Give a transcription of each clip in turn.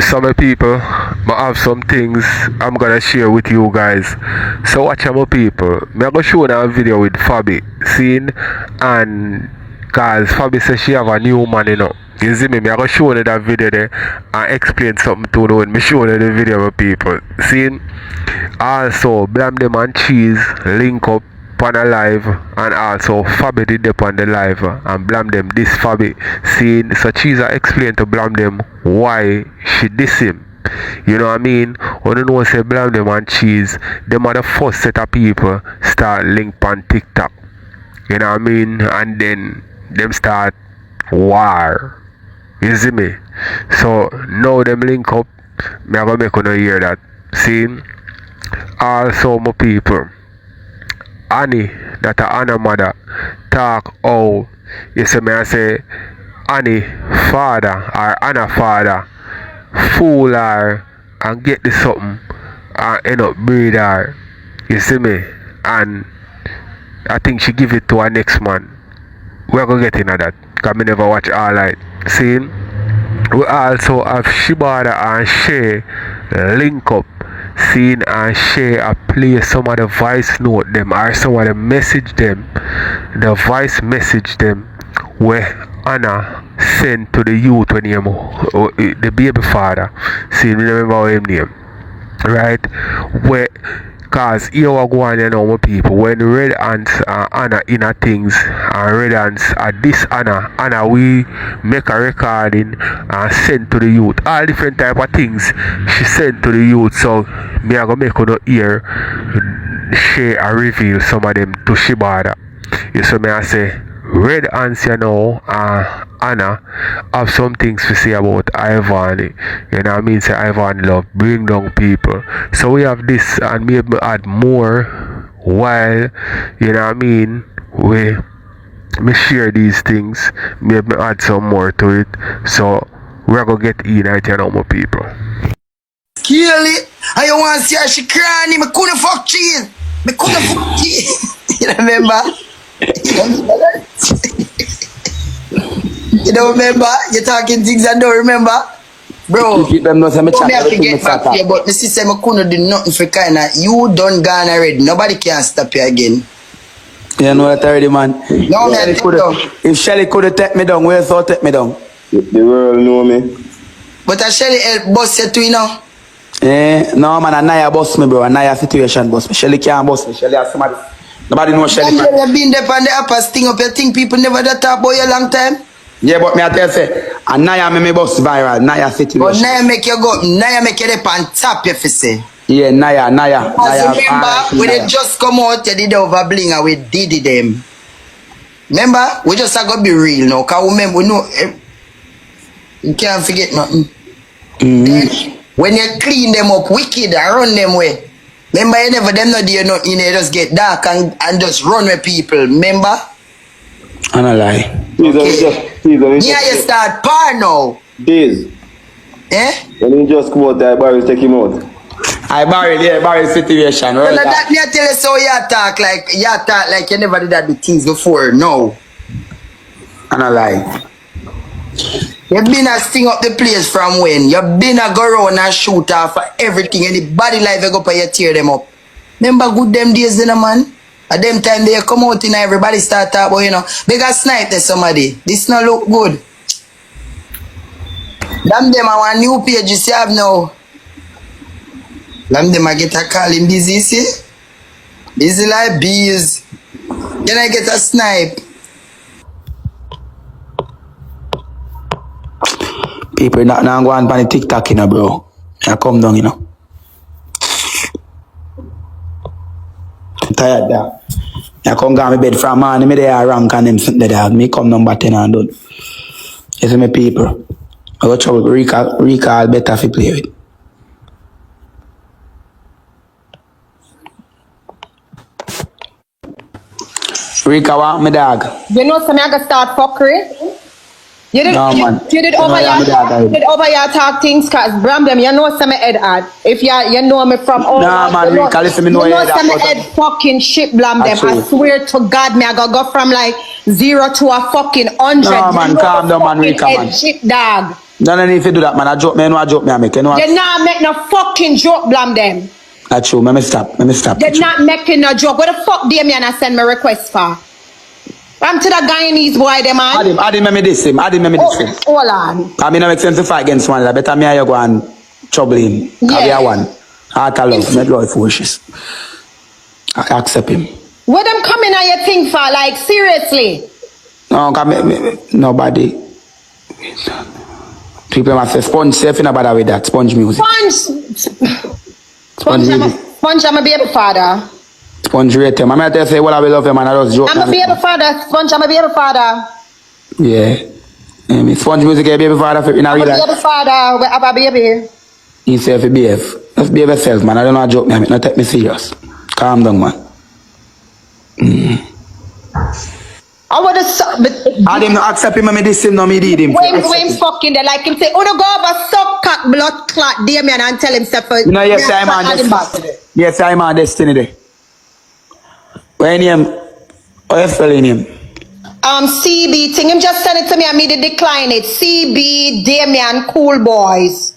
So my people, I have some things I'm gonna share with you guys. So watch out my people. I'm gonna show you a video with Fabi. Seen and cause Fabi says she have a new man, you know. You see me, I'm gonna show you that video there and explain something to you when I show you the video my people. Seen also Blam them and Cheese link up on a live, and also Fabi did up on the live and Blam them this Fabi scene. So Cheese explain to Blam them why she diss him. You know what I mean? When you know say Blam them and Cheese, them are the first set of people start link on TikTok. You know what I mean? And then them start war. You see me? So now them link up, me gonna make you hear that. See? Also my people, Annie, that a Anna mother, talk how you see me I say Annie father or Anna father fool her and get the something and end up breed her. You see me? And I think she give it to her next man. We're gonna get into that because I never watch all right. See? We also have Shibada and Shay link up. Seen and share a play some of the voice note them or some of the message them, the voice message them where Anna sent to the youth when him the baby father. See, remember him name, right? Where cause here we go on, you know, my people, when red ants and Anna in a things and red ants at this Anna we make a recording and send to the youth all different type of things she sent to the youth. So me I gonna make you hear share and reveal some of them to Shibada. You see me I say red ants, you know, Anna have some things to say about ivany. You know what I mean? Say ivany love bring down people. So we have this and maybe add more while, you know what I mean, me share these things, maybe add some more to it. So we're gonna get in it, you know, my people. Kill it. And you want to see how she crying? Me couldn't fuck Cheese. Me couldn't fuck Cheese. You remember? You don't remember? You're talking things I don't remember? Bro, keep them not me have to get back to you, but my sister I couldn't do nothing for kinda. You done gone already. Nobody can stop you again. You know that already, man. No, man, if Shelly could have take me down, where thought take me down? The world know me. But I Shelly help boss you too, you know? No, man, Anaya boss me, bro. Anaya situation boss me. Shelly can't boss me. Shelly has somebody. Nobody knows Shelly. You have been there on the upper sting up your thing. People never that talk about you a long time. Yeah, but me I tell you, say, Anaya me boss viral. Naya situation. But Naya make you go, Naya make you dip on top, you fi say. Yeah, Naya. Because remember, when they just come out, you did over blinga, we did it them. Remember, we just have to be real now. Because remember, we know, you can't forget nothing. Then, when you clean them up wicked and run them way, remember you never them no do nothing, you just get dark and just run with people, remember? I don't lie. Okay. Yeah, you start par now. Days. Eh? When he just come out there, barbz take him out. I barry situation, right? So that me I tell you so you talk like you never did that with things before, no. I don't lie. You've been a sting up the place from when? You've been a go around and shoot off for everything. Anybody life you go up and you tear them up. Remember good them days then, man? At them time they come out and everybody start talking about, you know, because snipe there somebody. This not look good. Damn them I want new pages you have now. Damn them I get a call in busy, see? Busy like bees. Then I get a snipe. People not go on the TikTok, you know, bro. I come down, you know. I'm tired there. I come down my bed from morning, me there rank and them something there. Me come number 10 and done. You see me people. I got trouble recall better if you play with. Rika want me dog. You know some I start fuckery? You did, no, man. You did over your talk things, cause Bram them, you know some head ad. If you know me from all nah, man, you Rika, listen me know you know some head fucking shit Bram them. I swear to God me I go from like 0 to a fucking 100. No man, calm down man, Rika man. Shit dog. No need to do that, man. I joke, man. I joke, me. I make. You know what? They not make no fucking joke, blam them. That's true. Let me stop. They're not making no joke. What the fuck Damien I send me request for? I'm to the Guyanese boy, them man. I didn't remember this him. Hold on. I mean, I make sense to fight against one. I better me and you go and trouble him. Yeah. I one. Heart of love. Not love for wishes. I accept him. What them coming on your thing for? Like, seriously? No, nobody. People must say sponge safe in a bother with that. Sponge music. Sponge, I'm a baby father. Sponge rate him. I might say, well, I will love him and I just joke. I'm a baby father. Sponge, I'm a baby father. Yeah. Sponge music is a baby father in a real life. I'm a baby father. We have a baby. He say if behave. Just behave yourself, man. I don't know how to joke me. I mean, not take me serious. Calm down, man. I would have I didn't accept him and me this him, no me did him. When fucking they like him say, oh no go over suck cock blood clot Damien and tell him stuff. No, yes, I'm on destiny. Yes, I'm on destiny day. When him, what you spelling him? CB thing. Him just send it to me and me to decline it. CB Damien Cool Boys.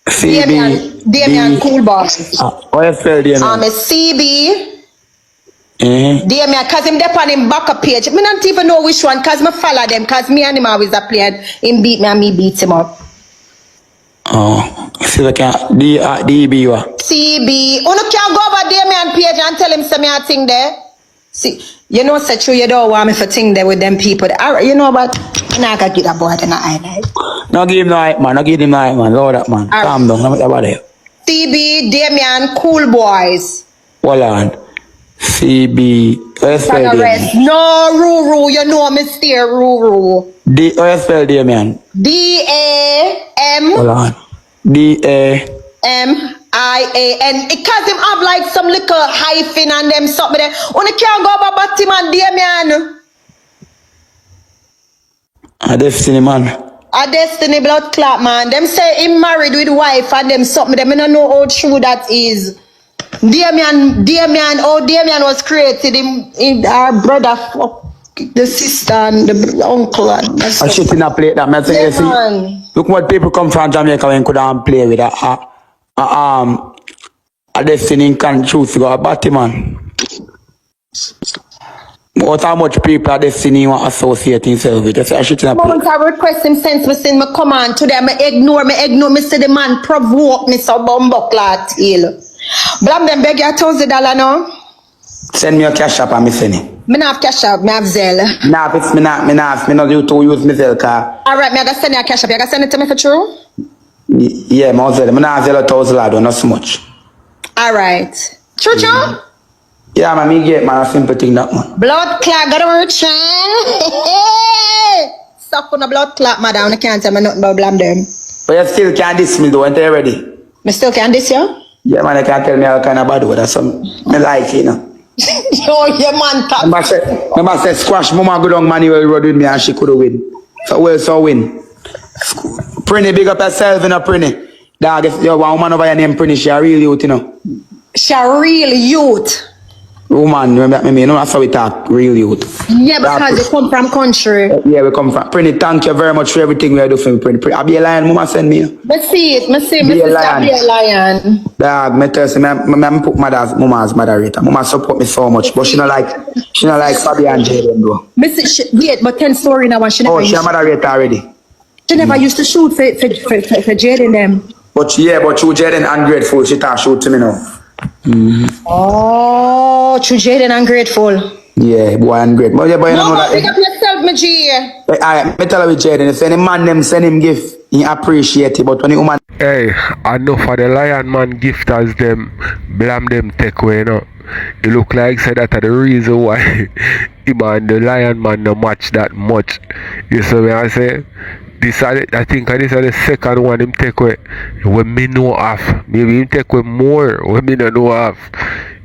CB Damien Cool Boys. What you spell Damien? It's CB Damien, cause him dep on him back a page. Me not even know which one, cause me follow them, cause me and him always a play and him beat me and me beat him up. Oh, see like DB wa. CB. You can't go over Damien page and tell him some me a thing there. See, you know say true you don't want me for thing there with them people. You know what? I'm not gonna get that boy in the eye. No give him no hype, man. No give him no hype, man. Lord that man. Calm down. No matter about it. CB Damien Cool Boys. Hold on. CB. What you spell Damien? No, Ruru. You know me steer Ruru. What you spell Damien? DAM. Hold on. DAMIAN. Because him have like some little hyphen and them something there. Only can't go about Batman Damien. A destiny man. A destiny blood clot man. Them say him married with wife and them something. Them I don't know how true that is. Damien was created in our brother, the sister and the uncle and a shit in a plate that man say, see. Look what people come from Jamaica when could play with a destiny can choose to go a Batman. But how much people are destiny want to associate himself with? That's a shit in a plate. I request him since me send my command to them. I ignore me say the man provoke me so bumbo clot ill. Blam them beg you $1,000 now. Send me a cash app and me send it. Me not have cash app, me have Zelle. Me not you to use me Zelle car. Alright, me I gotta send you a cash app. You gotta send it to me for true? Yeah, me Zelle. Me not have Zelle $1,000, not so much. Alright. True? Yeah, man, me get man a simple thing that man. Blood clot, gotta work, suck on the blood clot, madam. I can't tell me nothing about blam them. But you still can't diss me though, ain't you ready? Me still can't diss you? Yeah, man, I can't tell me how kind of bad word. That's some me like, you know. Yo, yeah, man. Remember say squash mama go down Manuel road with me and she could have win. So win. Prinny, big up yourself, you know, Prinny. Dog, if you one woman over your name Prinny, she a real youth, you know. She a real youth. Woman, remember me, you know, that's how we talk, real youth. Yeah, because you come from country. Yeah, we come from. Prinny, thank you very much for everything we do for me, Prinny. I be a lion, mama send me. Me see it, me be a lion. Dog, me tell you, me put mama's moderator. Mama support me so much, but she not like Fada and Jayden though. Me see, wait, but 10 story now, she never she a moderator already. She never used to shoot for Jayden them. But through Jayden ungrateful, she can't shoot to me now. Oh, through Jayden ungrateful. Yeah, boy ungrateful. But yeah, boy, you know that. Pick up yourself, my G. I tell you with Jayden, if any man them send him gift, he appreciate it. But when the woman, Hey, enough for the lion man gifters them, blam them take away, you know. It look like say that the reason why him and the lion man no match that much. You see what I say? I think this is the second one him take away when me know of. Maybe him take away more when me no know of.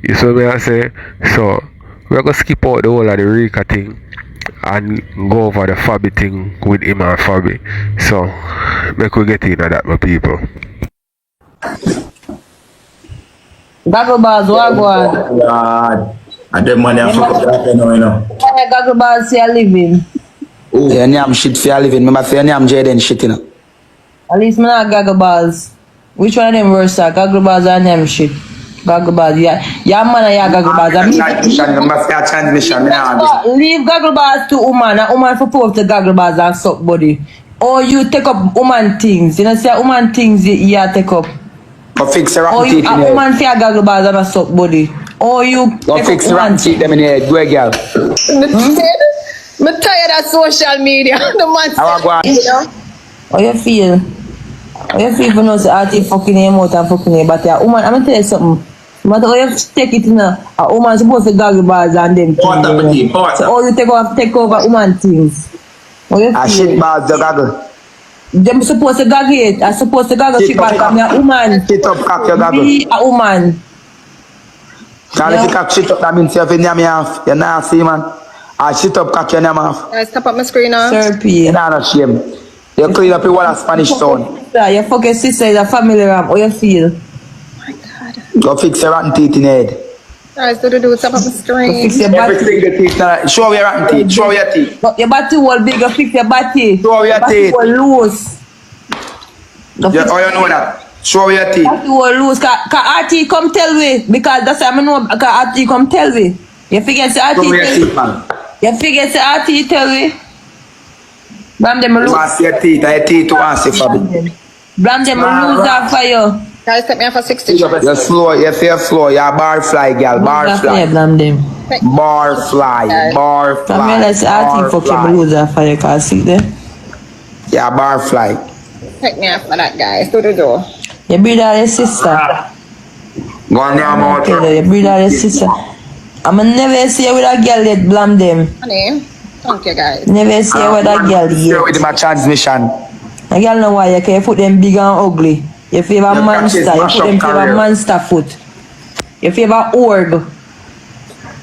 You see what I say? So we're gonna skip out the whole of the Rika thing and go over the Fabi thing with him and Fabi. So make we get into that, my people. Gaggle bars, what go on? God, I don't money I fuck up that, you know. Gaggle bars, see a living. Yeah, I'm shit for a living. Remember, say I'm Jayden shit, you know. At least me not gaggle balls. Which one of them worse? Gaggle balls and them shit. Gaggle balls, yeah. Yeah, man, yeah, gaggle balls. Leave gaggle balls to woman. A woman supposed to gaggle balls and suck body. Or you take up woman things. You know, say woman things you take up. Go fix the Or rotten you teeth in a the woman head. for a gaggle balls and a suck body. Or you Go take fix up the woman rotten teeth them in the head. Go ahead, girl. I'm tired of social media. The man How I go on? How you feel? How you feel when you say RT fucking him out and fucking him? But yeah, woman, I'm gonna tell you something. No matter how you take it, you know, a woman supposed to gaggle balls and them things. You know. So all you take over woman things. How you I feel? shit balls the gaggle. Them supposed to gaggle it. I supposed to gaggle shit back. I'm a woman. Shit up, cock your gaggle. Be a woman. Cause if you cock shit up, that means you're in your off. You're not see, man. I shit up, cock your name off. Guys, tap up my screen now. Therapy. You're not shame. You clean up your wall of Spanish sound. Your fucking sister is a family ram. How you feel? Go fix your rotten teeth in the head. Guys, do tap up my screen. Fix your body. Everything the teeth now. Show your rotten teeth. Show your teeth. Your body will big. You fix your body. Show your teeth. Body will loose. Oh, you know that. Show your teeth. Body will loose. Cause RT come tell me. Because that's what I know. Cause RT come tell me. You figure say RT Show your tell teeth, me. man. You figure say RT tell me. Blam them You lose. want to see your teeth. Your teeth to want to see, Fabi. Blam them lose off for you. Guys, take me off for 60. You're slow. You feel slow. You're a bar fly, girl. Bar fly. Blam them. Bar fly. Bar Come here, fly. let's RT fucking lose off for you. Cause see there. Yeah, bar fly. Take me off for that, guys. Do. You breed out your sister. Go on there, mouth. You breed out your sister. I'ma never see you with a girl yet, blam them. Honey, thank you, guys. Never see you with a girl Here with yet. my transmission. A girl know why you can put them big and ugly. You favor Your monster, practice you mash put up them favor career. monster foot. You favor org. You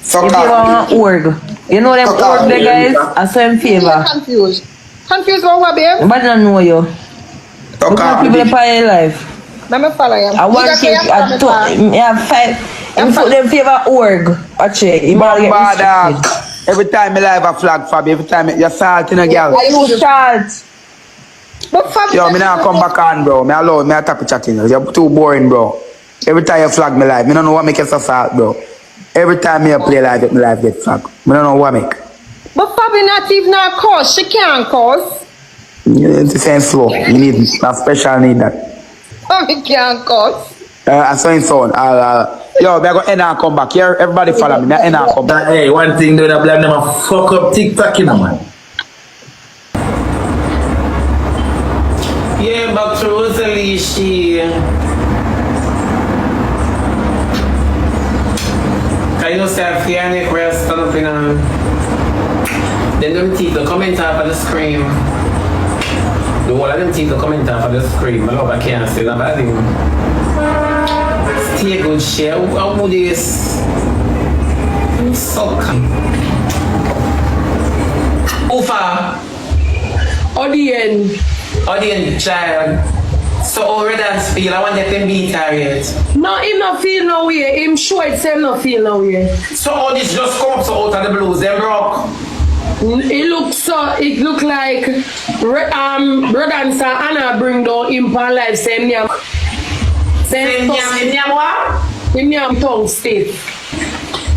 Suck favor out. one org. You know them Suck out, org there, guys? yeah. I saw them favor. Confused. Confused about what, babe? Nobody don't know you. Suck Look at people out. in your life. Let me follow you. I want to have five. You put them favor org. Watch it. You might get Bad dog. restricted. Every time I live a flag, Fabi. Every time you're salting a girl. Are you short? But Fabi, Yo, me now come back on, bro. Me alone, me attack chatting. You're too boring, bro. Every time you flag me live, me don't know what make you so sad, bro. Every time me play live, me live get flag. Me don't know what make. But Fabi not even a cause. She can't cause. It's the same slow. You need a special need that. Fabi can't cause. I saw him sound. Yo, me go end and come back. Here, everybody follow me. Me end and come back. Hey, one thing that I blame them a fuck up TikTok, you know, man. Yeah, back to Rosealee, she. Can you say a Fianic rest stand up in a. Then them people comment off of the screen. The whole of them people comment off of the screen. I love I can't say that bad thing. Stay good share. How would this? Suck. Ufa. Audience child. So already that's feel I want that them beat her yet. No, him not feel no way. Him sure it's him not feel no way. So all this just come up so out of the blues, them rock. It look like brother and son Anna bring down him pan life same name. Same name what? Him name tongue stiff.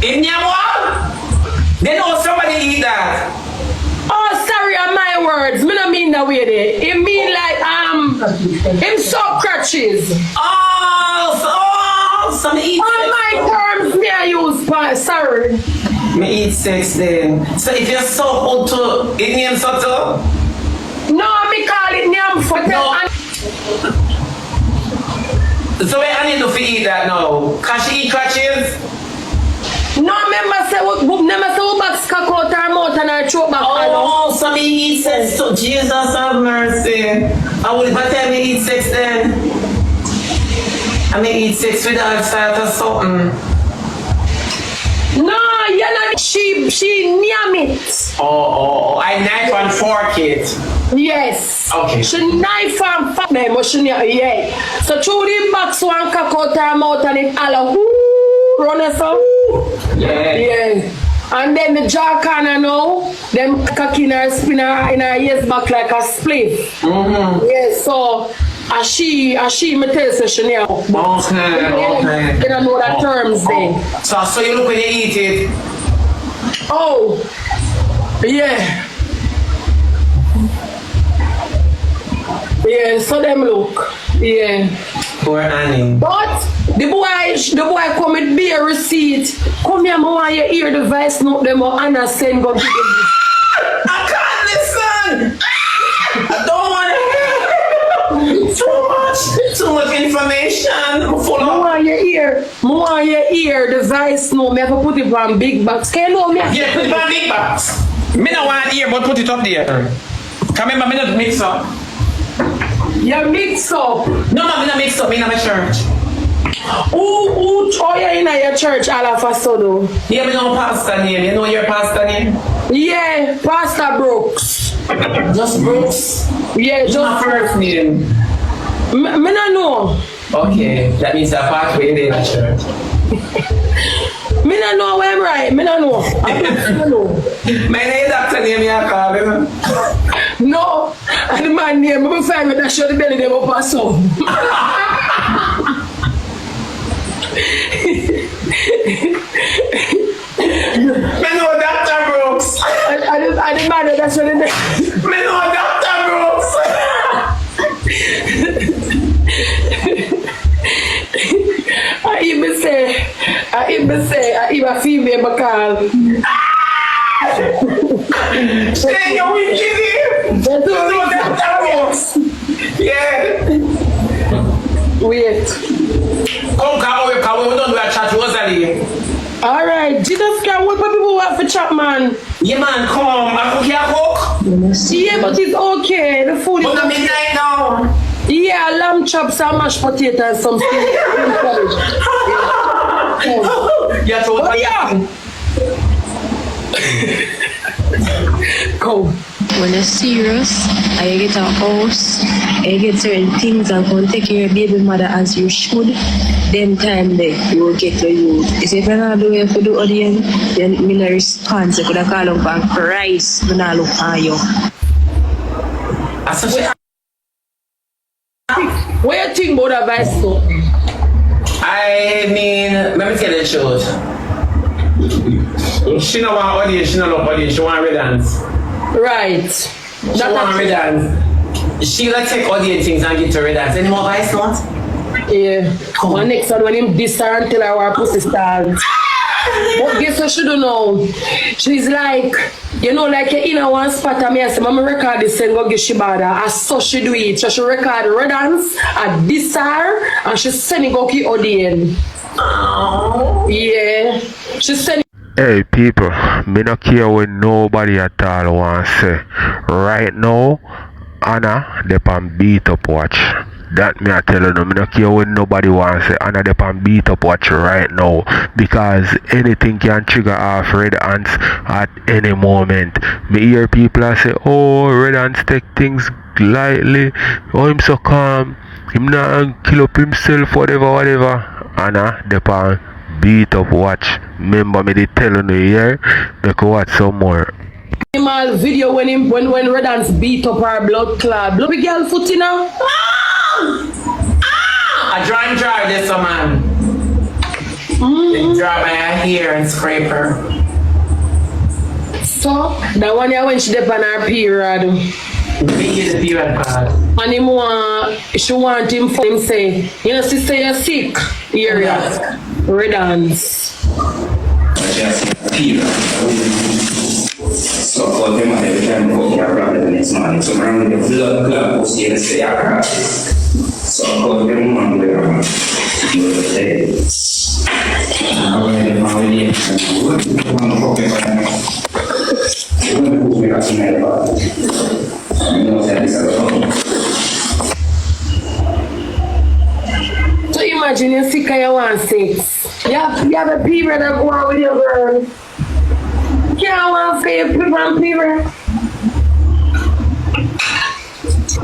In name what? They know somebody eat that. Oh, sorry, on my words. Me not mean that way there. It mean like him suck crutches. So me eat On my terms, me I use pan. Sorry. me eat sex then. So if you're so old to it name so too? No, me call it name for No. So where I need to eat that now? Can she eat crutches? No, remember say we box cock out her mouth and her throat back. Oh, so me eat sex too. Jesus have mercy. I would but tell me eat sex then. I may eat sex with that start or something. No, you're not. She name it. Oh, I knife and fork it. Yes. Okay. She knife and fuck them, but she yeah. So through the box one cock out her mouth and it all whoo run us up. Yeah. Yeah. And then the jaw corner now, them cocky in her spinner in her ears back like a split. Yes, so she me tell her she now. Okay. You don't know the terms then. So you look when you eat it. Oh, yeah. Yeah, so them look. Yeah. Poor Annie. But the boy come with beer receipt. Come here, I want you hear the voice note them or Anna send go give them. I can't listen. I don't want to hear too much information. I want you hear the voice note. Me have to put it on big box. Can you know me? Yeah, put it on big box. Me not want to hear, but put it up there. Come remember, me not mix up. You mix up. No, me not mix up. Me not my church. Who throw you in your church all of a sudden? Yeah, me know pastor name. You know your pastor name? Yeah, Pastor Brooks. Just Brooks. Yeah, Just my first name. Me not know. Okay, that means a pathway in the church. Me not know where I'm right. Me not know. I don't know. My name is Dr. Name you call him. No, and the man name, I'm find me that show the belly them up or so. Me know Dr. Brooks. And the man that show the belly. Me know Dr. Brooks. I even female call. Say you wicked him. That's You know Dr. Brooks. Yeah. Wait. Come, we don't do a chat, rosealee. Alright, Jesus Christ, what people want for chat, man? Yeah, man, come. I cook your cook. Yeah, but it's okay. The food But is the midnight now. yeah, lamb chops and mashed potato and some stuff. Yeah, so Oh, yeah. Go. When you're serious and you get a house and you get certain things and can take care of your baby mother as you should, then time there you will get to you. If you're not doing it for the audience, then I'm not respond. You could have called up and Christ, I'm not looking at you. What you think about that vice though? I mean, let me tell you the truth. She don't want audience, she don't love audience, she want redance. Right. She want redance. She like take audience things and get to redance. Any more vice not? Yeah. One next one when him diss her until our pussy starts. But guess what she don't know? She's like, you know, like you in one spot and me I say, Mama record this and go get Shibada. I saw she do it. So she record redance, I diss her, and she send it go to audience. Yeah. She send Hey people, me no care what nobody at all want say. Right now, Anna dey pan beat up watch. That me I tell you, me no care what nobody want say. Anna dey pan beat up watch right now because anything can trigger off red ants at any moment. Me hear people I say, oh, red ants take things lightly. Oh, him so calm. Him not kill up himself, whatever. Anna dey pan beat up watch. Remember me they telling you here, make you watch some more. animal video when Redance beat up her blood clot. Bloody girl foot in her. I dry this man. They dry my hair and scrape her. So that one here when she dip on her period. Be the period card. And she want him for him say, you know, sister, you're sick. Area. Redance. So for them every time I go to the next morning, so around the blood clot was here to say I so for them on the So imagine you're sick and you want sex. You have a period that go on with your girl. You can't want to say a period.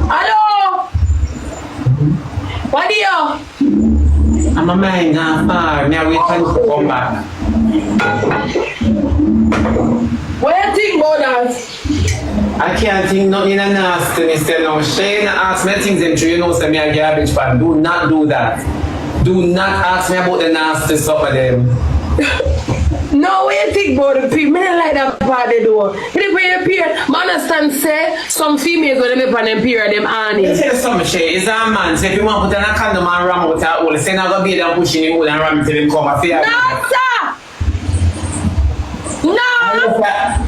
Hello? What do you? I'm a man, far. Now we can come back. think about that? I can't think nothing in a nastiness, you know. Shane asked me things them true, you know, say me a garbage pan. Do not do that. Do not ask me about the nasty stuff of them. No, what you think about the people? I don't like that part they do. If they your period, I understand say some females when they make on them period, them honey. Let me tell you something, Shay. It's a man. So if you want to put on a condom and ram out that hole, say not gonna be there pushing him out and ram till him come. I feel No, sir! No!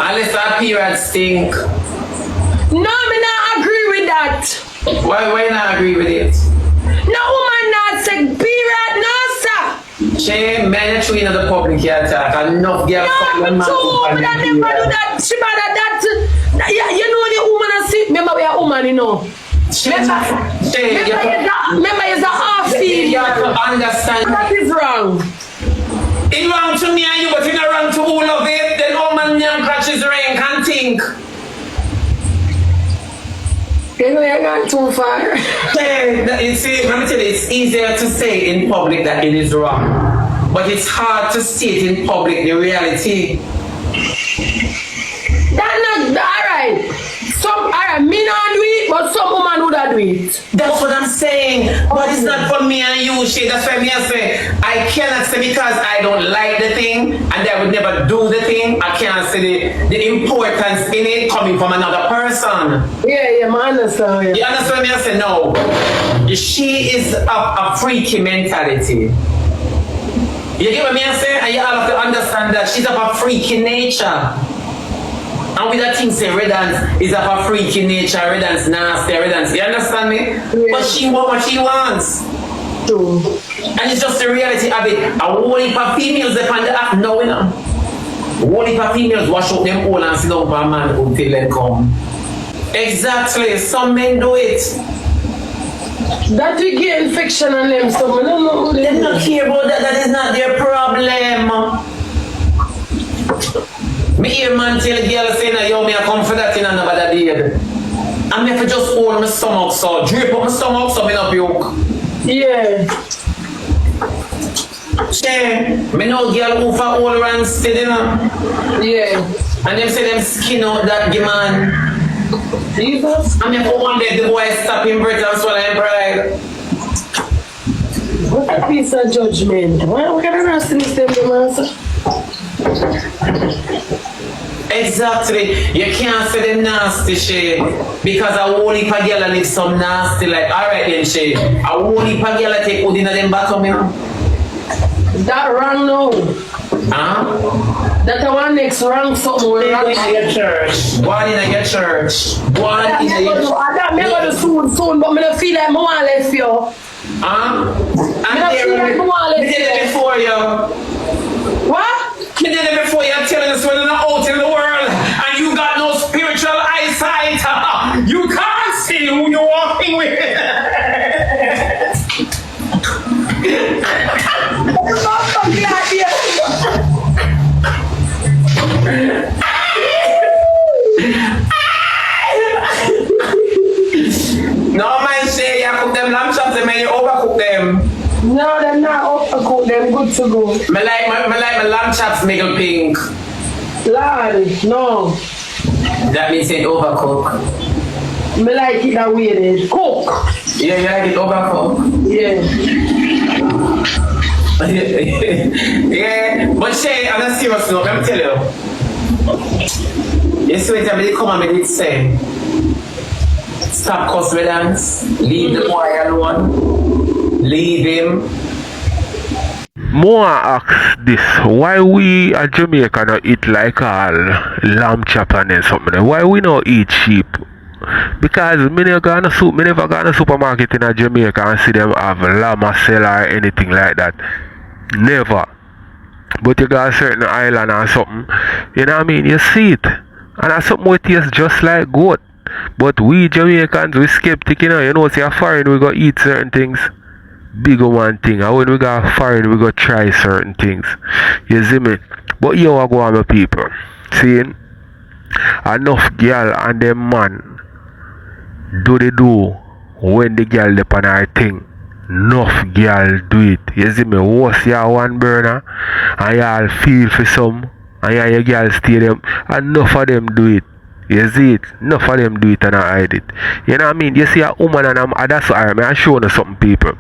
Unless that period stink. No, me not agree with that. Why you not agree with it? No woman not say period, no sir. Shay, man, you're in the public here talk. Enough girls No, me too, but I never do that. She better that. Yeah, you know the woman I see. Remember we are woman, you know. Remember it's a half feed. You have to understand. That is wrong. It's wrong to me and you, but it's not wrong to all of it. Then all man young catches rain can think. You know you're going too far. You see, let me tell you, it's easier to say in public that it is wrong. But it's hard to state in public the reality. That's not alright. Alright, me not do it, but some woman would do it. That's what I'm saying. But it's not for me and you, Shay. That's why me I say I cannot say because I don't like the thing and I would never do the thing. I can't say the importance in it coming from another person. Yeah, I understand. Yeah. You understand me? I say no. She is a freaky mentality. You get what me I say? And you have to understand that she's of a freaky nature. And with that thing say Redance is of a freaky nature, Redance nasty, Redance. You understand me? Yeah. But she wants what she wants. True. And it's just the reality of it. A whole heap of females upon the act now, you know. A whole heap of females wash up them all and sit down for a man until they come. Exactly. Some men do it. That we get infection on them, so I don't know who they don't care about that. That is not their problem. Me hear man tell a girl saying, yo, me I come for that in another day. And me have to just hold my stomach so, drip up my stomach so me not puke. Yeah. Say, me know girl who for all around steady, you know. Yeah. And them say them skin out that man. Jesus. And me for one day the boy stop him breath and swallow him pride. What a piece of judgment. What kind of nastiness them answer? Exactly. You can't say them nasty shit because a whole heap of girl live some nasty like alright then shit. A whole heap of girl take hood in them bottom, you know. That wrong now. Huh? That the one next wrong something wrong in your church. One in your church. One in your church. I got me go to soon, but me don't feel like I want left you. Huh? I don't feel like I want left you. Me did it before you. What? Me did it before you're telling us when you're not out in the world and you got no spiritual eyesight. You can't see who you're walking with. No man say you cook them lamb chops and man you overcook them. No, they're not overcooked, they're good to go. Me like my lamb chops make them pink. Lord, no. That means it overcook. Me like it that way then. Cook. Yeah, you like it overcook? Yeah. Yeah, but Shay, on a serious note, let me tell you. You see what I come and make it say. Stop cuss with dance. Leave the boy alone. Leave him. More ask this, why we at Jamaica not eat like all lamb chop and then something? Why we not eat sheep? Because me never go to supermarket in Jamaica and see them have lamb or sell or anything like that. Never. But you got a certain island or something, you know what I mean? You see it. And that's something we taste just like goat. But we Jamaicans, we skeptic, you know see a foreign we go eat certain things. Bigger one thing. And when we go foreign we go try certain things. You see me? But you are going my people. Seeing enough girl and them man do when the girl depend on her thing. Enough girl do it. You see me? What's your one burner and y'all feel for some And yeah, your girls stay them. Enough of them do it. You see it? Enough of them do it and I hide it. You know what I mean? You see a woman and that's why I'm showing you something, people.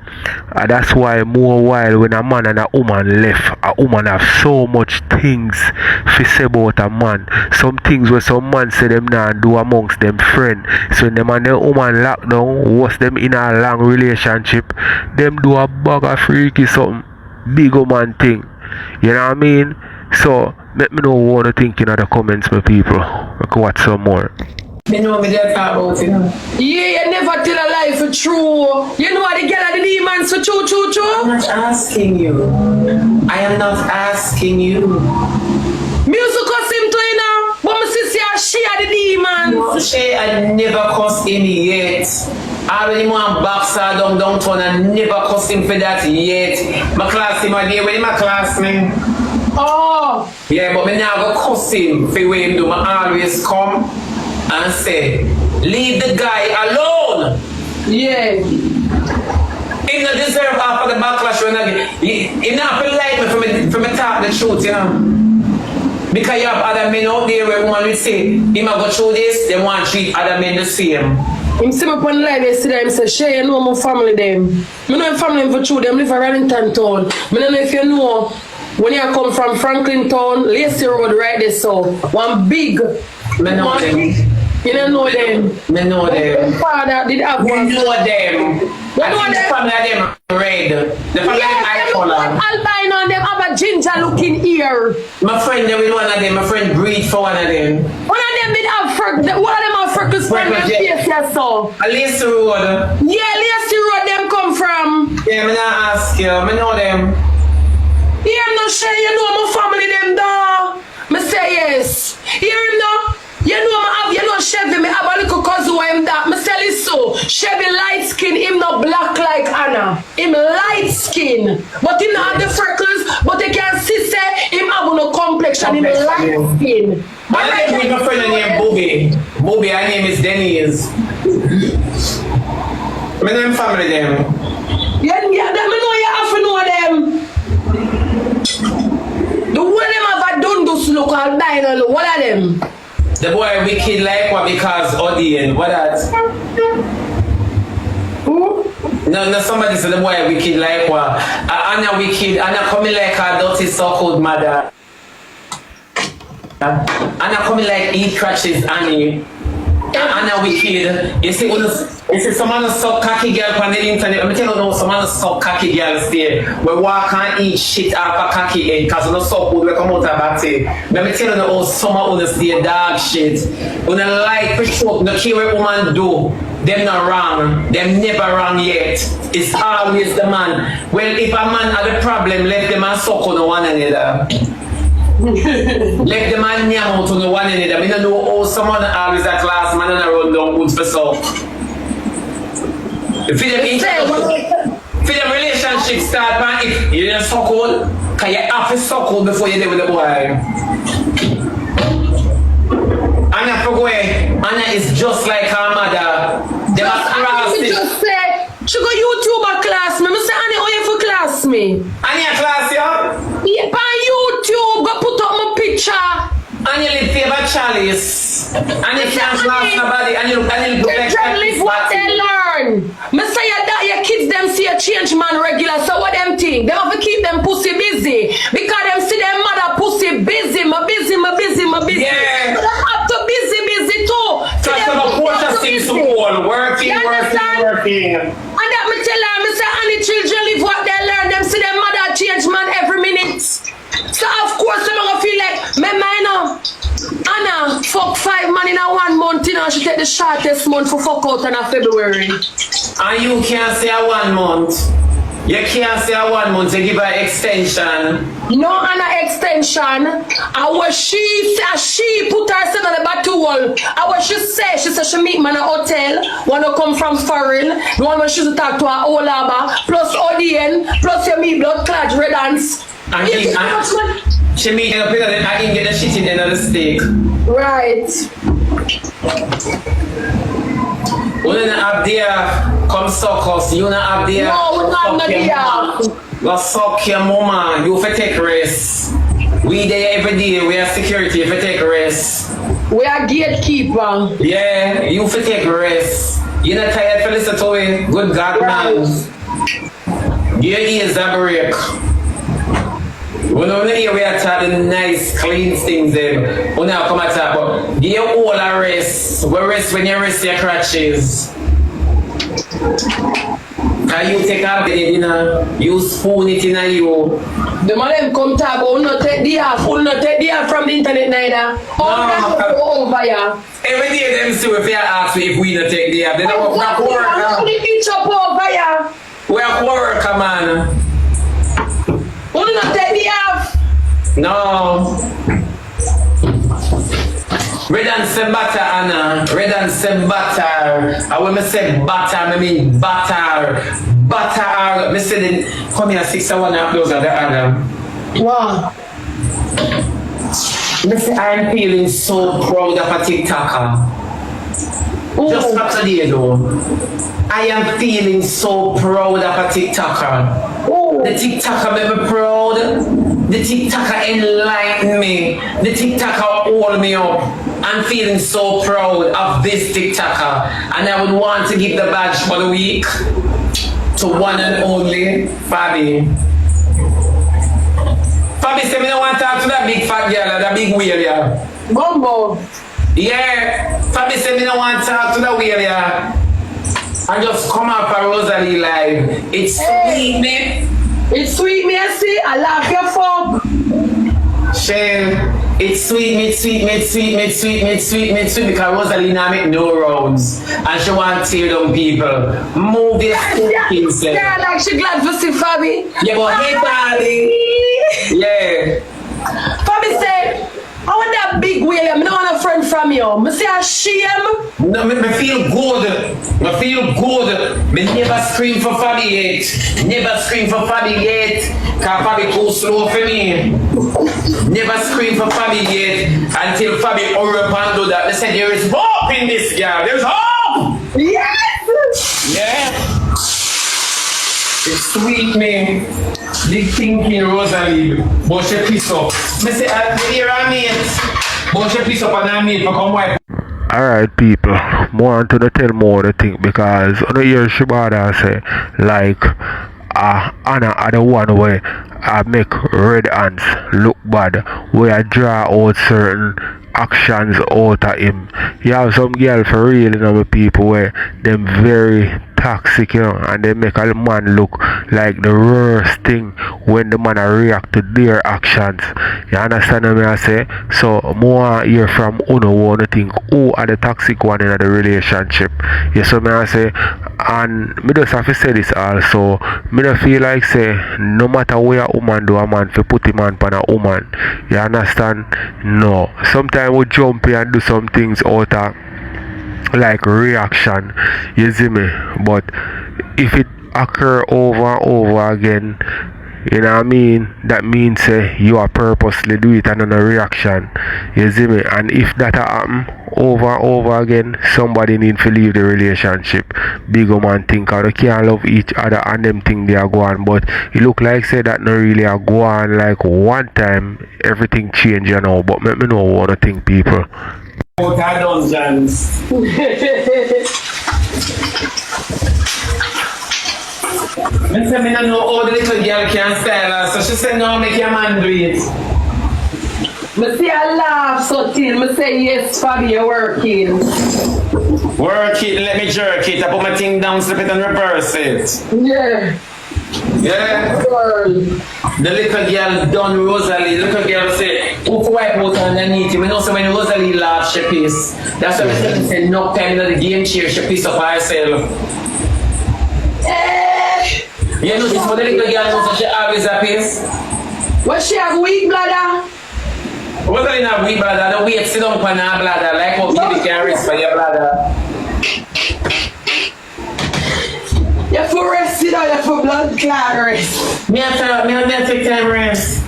That's why more while when a man and a woman left, a woman have so much things to say about a man. Some things where some man say them now do amongst them friends. So when them and the woman lock down, was them in a long relationship, them do a bag of freaky something. Big woman thing. You know what I mean? So let me know what you think in the comments, my people. We can watch some more. You know me just talk about it. Yeah, you never tell a lie for true. You know what the girl are the demons for true. I'm not asking you. I am not asking you. Music cuss him to you now. But my sister, she are the demons. No, she I never cussed him yet. I already want boxer downtown and never cussed him for that yet. My class him a day when my class me. Oh. Yeah, but me now go cuss him for when him do. I always come and say, leave the guy alone. Yeah. He not deserve half of the backlash when I get. He not feel like me for me talk the truth, you know. Because you have other men out there where one will say, he might go through this, they want to treat other men the same. Him see me upon live yesterday, him say, Shay, you know my family them. I know my family for true, them live in Wellington town. I don't know if you know, when you come from Franklin town, Lacey Road right there, so one big. I know them. You don't know them. I know them. Father did have one. You know them. I think the family of them red. The family of them eye color. Albino and them have a ginger looking ear. My friend there with one of them. My friend breed for one of them. One of them did have one of them have freckles from their face, yes, so. Lacey Road. Yeah, Lacey Road them come from. Yeah, I'm not ask you. I know them. Yeah, I'm not sure you know my family them though. Me say yes. Hear him now? You know Chevy, me have a little cousin who him that. Me say it so. Chevy light skin, him not black like Anna. Him light skin. But him not have the freckles, but they can see say him have no complexion, him light skin. I live with my friend named Bobby. Bobby, her name is Denise. My name family them. Yeah, them know you have to know them. The one them have a done those look albino, what are them? The boy wicked like what because Odian, what that? Who? No, somebody said the boy wicked like what? Anna wicked, Anna coming like her dirty so-called mother. Anna coming like eat crutches, Annie. Anna wicked. You see someone suck cocky girl on the internet. I'm telling you, someone suck cocky girls there. We walk and eat shit off a cocky egg because we don't suck food we come out of body. Let me tell you, oh, some of us stay dog shit. We don't like for sure, no care what woman do. Them not wrong. Them never wrong yet. It's always the man. Well, if a man had a problem, let the man suck on one another. Let the man nyam out on one another. I don't know how someone always a class man and a run down goods for so. If them relationship start, man, if you don't suck all, can you have to suck all before you deal with the boy? Anna Pogwe, Anna is just like her mother. They must cross it. Just say, she go YouTuber class me. I say, Annie, how you for class me? Annie, class you? Yeah, on YouTube, go put up my picture. And you live favor Charlie's. And you can't laugh nobody. And you look like children live what they learn. Me say your kids them see a change man regular. So what them think? They have to keep them pussy busy. Because them see their mother pussy busy. Me busy. Yeah. So they have to busy too. So some of course seems to all working. And that me tell her, me say any children live what they learn. Them see their mother change man every minute. So of course I'm gonna feel like me know Anna fuck 5 man in a 1 month, you know, she take the shortest month for fuck out in a February. And you can't say a 1 month. You can't say a 1 month, you give her extension. No Anna extension. I was she put herself on the battle wall. I was she said she meet me in a hotel, wanna come from foreign, the one when she to talk to her old lava, plus Odien, plus you meet blood clot red ants. And she meet up with her, I can get the shit in the end of the steak. Right. We don't have there, come suck us. You don't have there. No, we not there. Go suck your mama. You have to take rest. We there every day, we are security if you take rest. We are gatekeeper. Yeah, you for take rest. You're not tired for listen to it. Good God, man. Your ears a break. We don't hear we are talking nice, clean things then. We now come at talk about give you all a rest. We rest when you rest your crutches. Can you take out the dinner? You spoon it in you. The man them come talk, will not take the half, will not take the half from the internet neither. Over here. Every day them see if you ask me if we don't take the half. They don't work. Over here. We are work, man. Will not take the half. No. Red and say butter, Anna. Red and say butter. And when I say butter, I mean butter. Butter. I say, come here, 6 1 half those are the other. Wow. I say, I'm feeling so proud of a TikToker. Just for today, though. I am feeling so proud of a TikToker. The TikToker made me proud. The TikToker enlightened me. The TikToker hold me up. I'm feeling so proud of this TikToker. And I would want to give the badge for the week to one and only Fabi. Fabi said, I don't want to talk to that big fat girl, that big whale, yeah. Bumbo. Yeah. Fabi said, I don't want to talk to the whale, yeah. And just come up for Rosealee live. It's sweet, me. It's sweet, me, I see. I love your fuck. Shane, it's sweet, me, sweet, me, sweet, me, sweet, me, sweet, me, sweet, because Rosealee now make no rounds. And she want to tear down people. Move your fucking self. Yeah, like she glad to see Fabi. Yeah, but hey, darling. Yeah. Fabi said, I want that big William. I don't want a friend from you. I say I shame. No, me feel good. I feel good. Me never scream for Fabi yet. Never scream for Fabi yet. Cause Fabi too slow for me. Never scream for Fabi yet. Until Fabi hurry up and do that. They said there is hope in this girl. There's hope. Yes. Yeah. It's sweet, man. Big thinking Rosealee. But she piss up. Me say, I'm here on it. But she piss up and I'm here for come wipe. Alright people, more to the tell more the thing because on the year Shibada say like Anna are the one where I make red ants look bad, where I draw out certain actions out of him. You have some girl for real, you know, people where them very toxic, you know, and they make a man look like the worst thing when the man react to their actions. You understand what I say? So more hear from Uno wanna think who are the toxic one in the relationship. You see what I say? And me just have to say this also. Me don't feel like say no matter where a woman do a man fi put him on a woman. You understand? No. Sometimes we jump in and do some things out of like reaction, you see me, but if it occur over and over again, you know what I mean, that means you are purposely do it and on a reaction, you see me. And if that happen over and over again, somebody need to leave the relationship. Big man think they can't love each other and them think they are going, but it look like say that not really are going. Like one time everything change, you know, but let me know what I think people. Dungeons. I said, I don't know how the little girl can style her, so she said, no, make your man do it. I say I laugh so till I say yes, Fabi, you're working. Work it, let me jerk it. I put my thing down, slip it and reverse it. Yeah. Yeah. Girl. The little girl done Rosealee. The little girl say, who to wipe out underneath him? You know, so when Rosealee laughs, she piss. That's why I say, no time in the game chair, she piss up herself. You know, this for the little girl knows that she always a piss. What she have weak bladder? Rosealee have weak bladder. The weight sit down on her bladder, like how baby can rest for your bladder. You have to rest it or you have to blood clot rest. Me have to take time rest.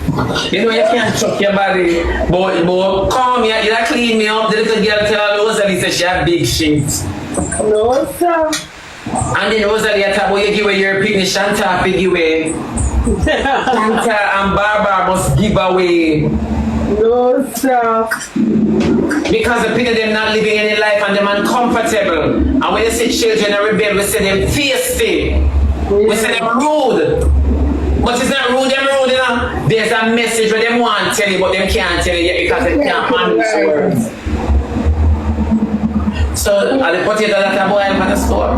You know, you can't chuck your body. But come here, you clean me up. The little girl tell Rosealee say she have big shit. No, sir. And then Rosealee talk about you give away your finish and talk to give away. Foota and barbz must give away. No, sir. Because the people them not living any life and them uncomfortable. And when you see children are rebel, we say them feisty. We say them rude. But it's not rude, them rude, you know. There's a message where them want to tell you, but them can't tell you yet because they can't handle the words. So, are the potato that a boy in the store?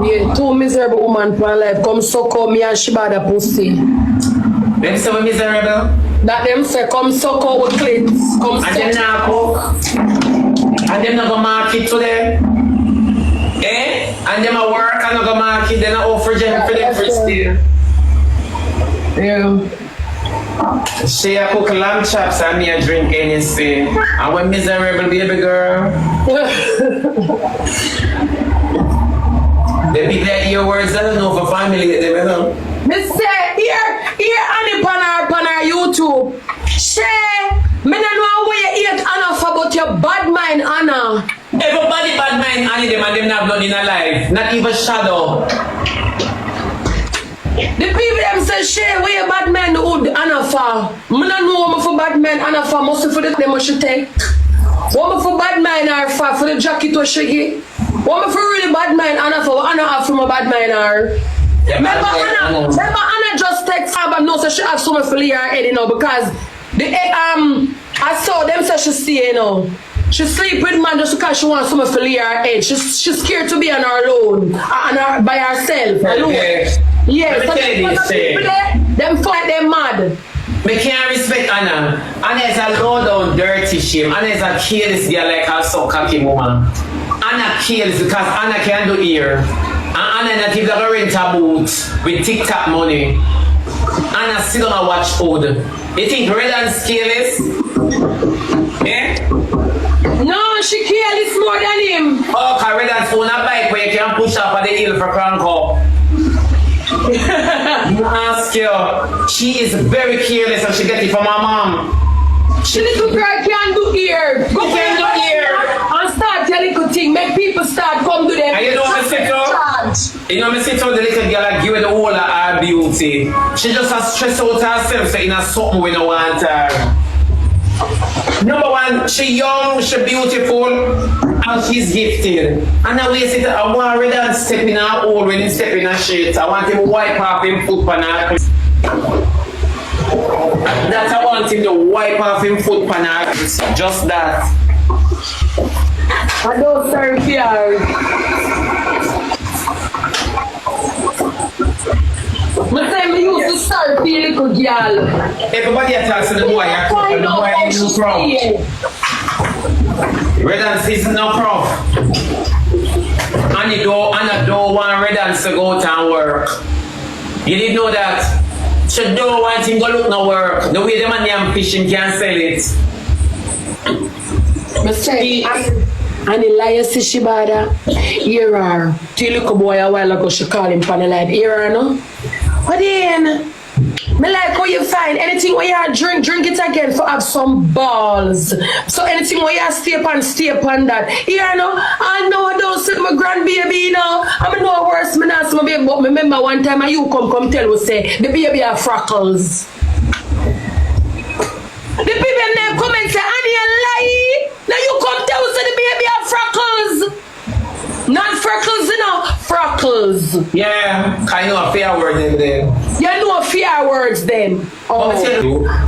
Yeah, two miserable women for life come suck up me and Shibada pussy. Them say we miserable? That them say come suck out with clits. Come and them not cook. And them not go market today. Eh? And them a work and not go market. They not offer them for them for still. Yeah. She a cook lamb chops and me a drink anything. And we miserable baby girl. They be there your words. I don't know for family them, you know. Me say here Annie pan our YouTube. She me no know where you eat Anna for but your bad mind Anna. Everybody bad mind Annie them and them not done in a life. Not even shadow. The people them say she where your bad mind would Anna for. Me no know what for bad mind Anna for must for the them she take. What for bad mind are for the jacket what she get. What for really bad mind Anna for Anna have from a bad mind are. Remember Anna just text her but no so she have so much for her head you know because the I saw them say she see you know. She sleep with man just because she wants so much for her head. She's scared to be on her own by herself. Alone. Yes, so them fight them mad. Me can't respect Anna. Anna is a low down dirty shame. Anna is a careless girl like her so cocky woman. Anna kills because Anna can't do ear. And Anna not even rent a boot with TikTok money. Anna still don't watch food. You think Red and Scaleless? Eh? No, she careless more than him. Oh, cause Red and own a bike where you can push up at the hill for crank up. You ask her, she is very careless and she get it from her mom. She little girl can't do ear. Go can do ear. And start telling good thing. Make people start come to them. And you know me sit down? You know me sit down the little girl like give her the whole of her beauty. She just has stress out herself so in a something we don't want her. Number one, she young, she beautiful, and she's gifted. And I waste it, I want her to step in her hole when he step in her shit. I want him to wipe off him foot pan her. That I want him to wipe off him foot pan her. Just that. I don't serve here. I say me used to serve the little girl. Everybody attacks to the boy. The boy ain't no prof. Red Dance is no prof. And I don't want Red Dance to go out and work. You didn't know that? She don't want him to look no work. The way the man am fishing can sell it. I say, and the liar says she bada. Here are. Till look a boy a while ago she call him pan the light. Here are no? But then, me like how you find anything where you drink it again for have some balls. So anything where you stay upon that. Here no, I know I don't see my grandbaby, you know. I know worse, me not see my baby, but remember one time you come tell me say the baby are freckles. The people name come and say, Annie a lie. Now you come tell us the baby are freckles. Not freckles, you know, freckles. Yeah, I know a fair word in there. You know a fair words then. Oh.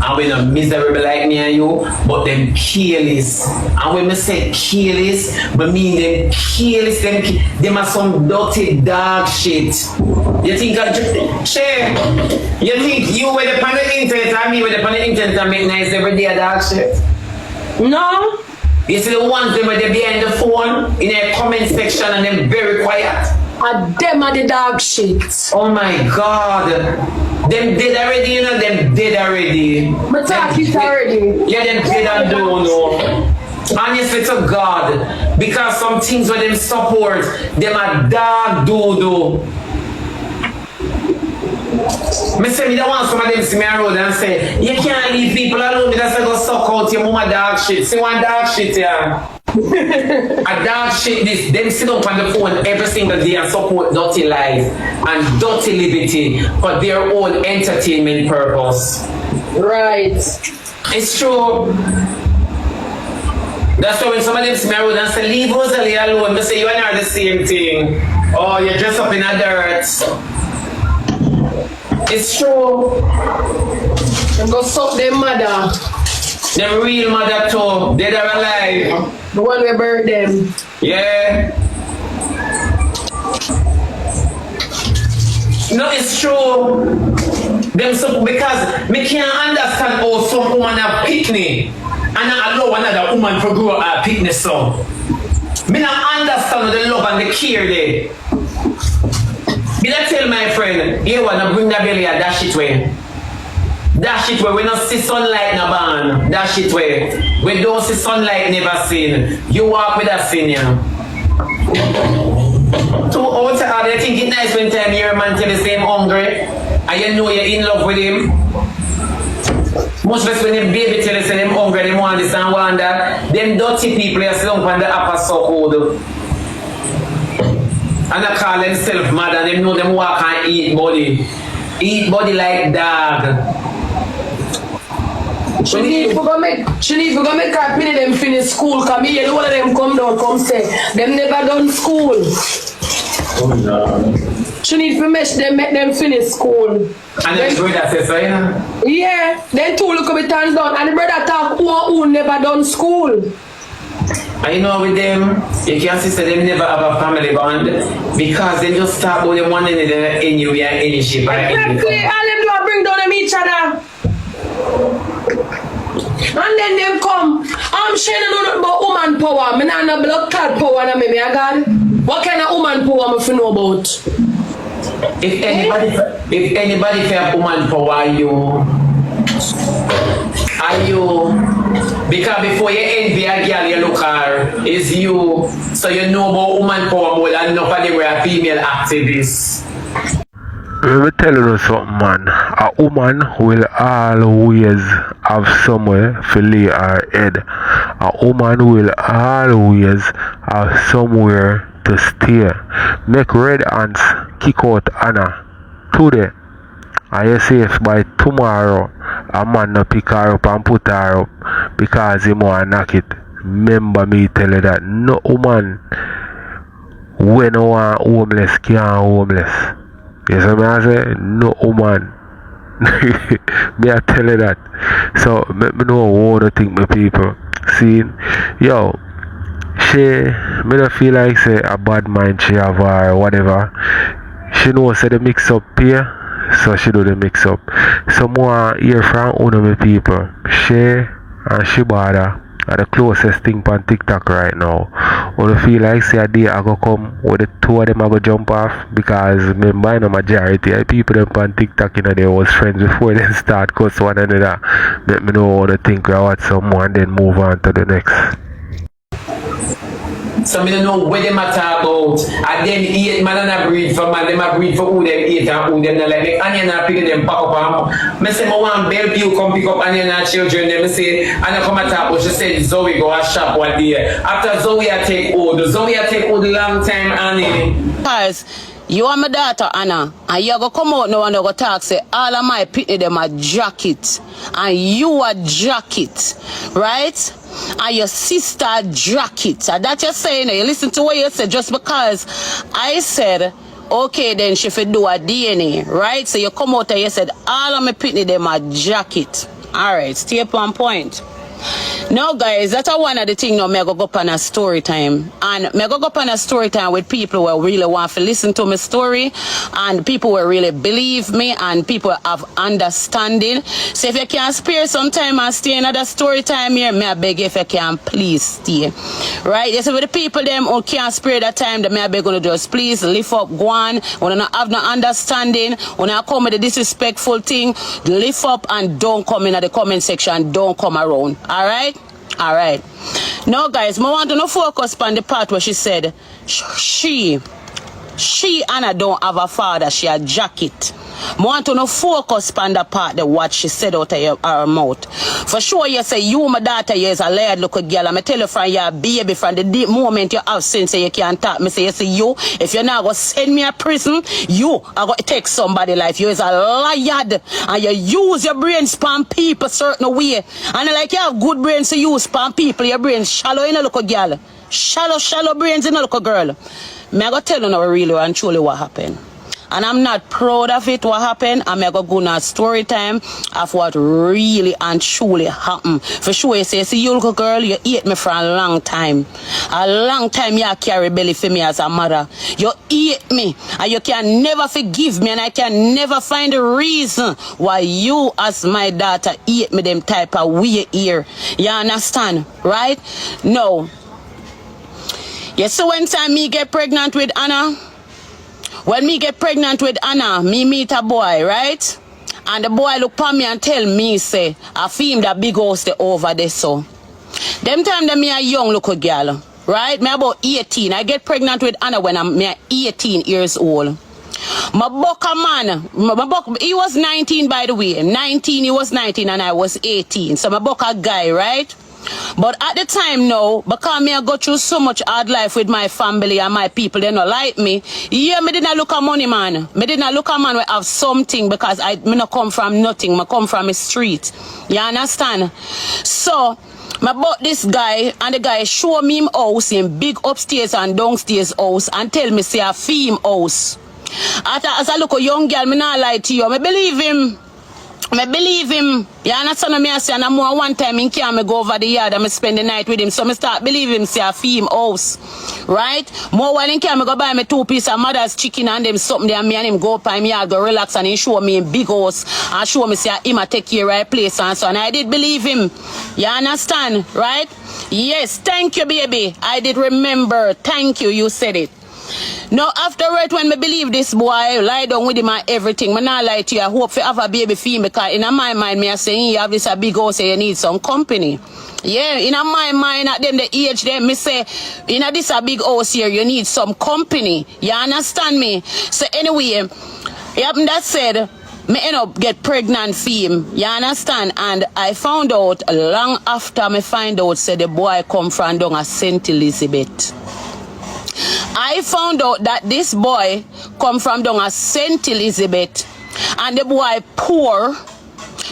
And we not miserable like me and you, but them careless. And when I say careless, but mean them careless, them are some dirty dog shit. You think you think you with the on the internet and me with the on the internet and make nice every day dog shit? No. You see the ones them where they behind the phone in their comment section and them very quiet. And them are the dog shit. Oh my God. Them dead already, you know, them dead already. But talk it already. Yeah, them dead and don't know. Honestly to God. Because some things where them support, them are dog doo-doo. Me say me don't want some of them see me on road and say, you can't leave people alone, me just go suck out your mama dog shit. See one dog shit, yeah. A dog shit this. Them sit up on the phone every single day and support dirty lies and dirty liberty for their own entertainment purpose. Right. It's true. That's why when some of them smell and say, leave Rosealee alone, they say you and her the same thing. Oh, you're dressed up in a dirt. It's true. Them go suck them mother. Them real mother too. Dead or alive. The one we buried them. Yeah. No, it's true. Them so, because me can't understand how some woman have picnic and I allow another woman to grow a picnic son. Me not understand the love and the care there. Did I tell my friend, you wanna bring the belly and dash it way? Dash it where we don't see sunlight na ban. Dash it where we don't see sunlight never seen. You walk with us in you. So outside they think it nice when time your man tell the same hungry and you know you're in love with him. Most less when the baby tell us them hungry, they want this and want that. Them dirty people are sitting on the upper so-called. And I call themselves mad and them know them walk and eat body. Eat body like dog. She need to go make her finish them finish school. Cause me and all of them come down, come say them never done school. Oh no. She need to make them finish school. And then the brother says so, yeah? Yeah, then two look at me turns down and the brother talk who never done school. And you know with them, you can see that they never have a family bond because they just start with them one another anyway and any shape. Exactly, all them do is bring down them each other. And then them come. I'm saying I know nothing about woman power. I don't know blood clot power and me, I got. What kind of woman power am I know about? If anybody have woman power, are you? Because before you envy a girl, you look her, is you. So you know about woman power more than nobody were a female activist. Let me tell you something, man. A woman will always have somewhere to lay her head. A woman will always have somewhere to stay. Make red ants kick out Anna today. And you see if by tomorrow a man no pick her up and put her up because he want to knock it. Remember me tell you that no woman when no one homeless can't homeless. You see me I say? No woman. Me I tell you that. So let me know what you think my people. See, yo, me don't feel like say a bad mind she have or whatever. She knows say the mix up here, so she do the mix up. So more hear from one of my people. She and Shibada are the closest thing on TikTok right now. When I feel like say a day I go come with the two of them I go jump off because remember the majority of people them on TikTok, you know, they was friends before they start cuss one another. Let me know what they think or what someone then move on to the next. Some don't know what them talk about. And then eat man and a breed for man, them a breed for who them eat and who them not like. Make onion and pick them pack up and I say I want Bellevue come pick up onion and children. Them say and I come and talk about she said Zoe go a shop one day. After Zoe I take hold. Zoe I take hold long time and because you are my daughter Anna and you go come out now and you go talk say all of my pitney them a jacket and you a jacket, right? And your sister jacket. And that you're saying, you listen to what you said just because I said, okay, then she should do a DNA, right? So you come out and you said, all of my pitney them a jacket. Alright, stay up on point. Now guys, that's one of the things now me go up on a story time. And me go up on a story time with people who really want to listen to my story and people who really believe me and people have understanding. So if you can spare some time and stay another story time here, me I beg you if you can please stay. Right? You see with the people them who can't spare that time, that me I beg you to just please lift up, go on. When you not have no understanding, when I come with the disrespectful thing, lift up and don't come in the comment section, don't come around. Alright? Alright. Now guys, I want to focus on the part where she said she She Anna don't have a father, she a jacket. I want to no focus on the part of what she said out of her mouth. For sure you say you my daughter you is a layered little girl. I tell you from your baby from the deep moment you have sense so you can't talk. Me say you see you, if you're not gonna send me a prison, you are gonna take somebody life. You is a liar and you use your brain spam people certain way. And like you have good brains to use spam people, your brain shallow in a little girl. Shallow brains in a little girl. Me I go tell you now really and truly what happened. And I'm not proud of it what happened. I'm going to go on a story time of what really and truly happened. For sure you say, see you little girl, you ate me for a long time. A long time you carry belly for me as a mother. You ate me and you can never forgive me and I can never find a reason why you as my daughter ate me them type of way here. You understand? Right? No. You see when time me get pregnant with Anna? When me get pregnant with Anna, me meet a boy, right? And the boy look at me and tell me, say, I feel that big house there over there, so. Them time that me a young little girl, right? Me about 18. I get pregnant with Anna when I'm 18 years old. My buck a man, he was 19 by the way. 19, he was 19 and I was 18. So my buck a guy, right? But at the time now, because me I go through so much hard life with my family and my people, they don't like me. Yeah, me didn't look at money, man. Me didn't look at man who have something because me not come from nothing. Me come from a street. You understand? So, I bought this guy and the guy show me him house in big upstairs and downstairs house and tell me say a fee him house. As I look a young girl, me not lie to you. I believe him. I believe him. You understand me? I say, and I'm more one time in can me go over the yard and me spend the night with him. So I start believing him, say I fee him house. Right? More while in can me go buy me 2 pieces of mother's chicken and them something there and me and him go up and yard, go relax and he show me in big house and show me say him a take care right place and so. And I did believe him. You understand? Right? Yes, thank you, baby. I did remember. Thank you, you said it. Now afterward when me believe this boy, lie down with him and everything, me not lie to you, I hope to have a baby for him because in my mind me I say you have this a big house and you need some company. Yeah, in my mind at them the age them me say in this a big house here you need some company. You understand me? So anyway, that said, me end up get pregnant for him. You understand? And I found out long after me find out say the boy come from down a St. Elizabeth. I found out that this boy come from down a St. Elizabeth and the boy poor.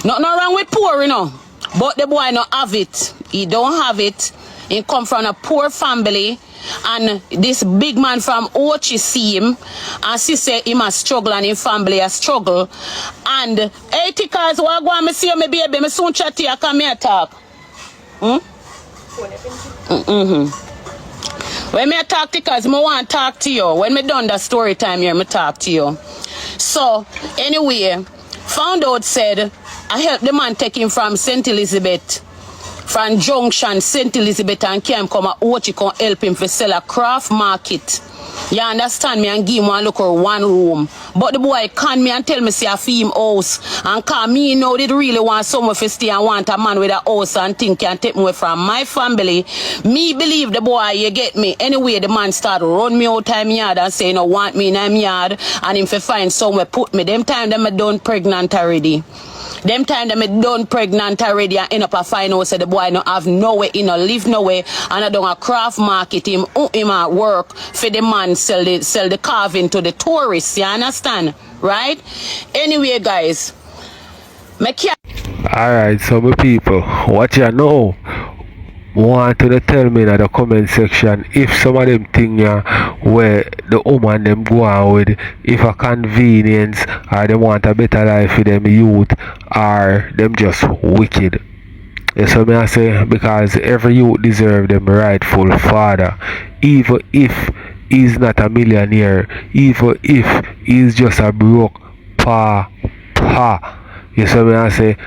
Nothing wrong with poor, you know. But the boy not have it. He don't have it. He come from a poor family and this big man from Ochi see him and she say him a struggle and his family a struggle. And 80 cars what go on me see you me baby, me soon chat to you, come here talk. When me talk to you, cause I want to talk to you. When me done the story time here, me talk to you. So, anyway, found out said, I helped the man take him from St. Elizabeth, from Junction, St. Elizabeth, and came come a Ochi come help him for sell a craft market. You understand me and give him one look or one room. But the boy can me and tell me say I fee him house. And cause me know they really want someone to stay and want a man with a house and think can take me away from my family. Me believe the boy, you get me. Anyway, the man start run me out of my yard and say, you know, want me in my yard. And him to find somewhere put me. Them time them I done pregnant already. Them time them I done pregnant already and end up a find out say the boy no have nowhere, he no live nowhere. And I done a craft market him at work for the man sell the carving to the tourists. You understand? Right? Anyway, guys. Alright, so my people, what you know? Want to tell me in the comment section if some of them things where the woman them go on with, if a convenience or they want a better life for them youth or them just wicked. Yes, so I say because every youth deserve them rightful father, even if he's not a millionaire, even if he's just a broke pa. Yes, so I say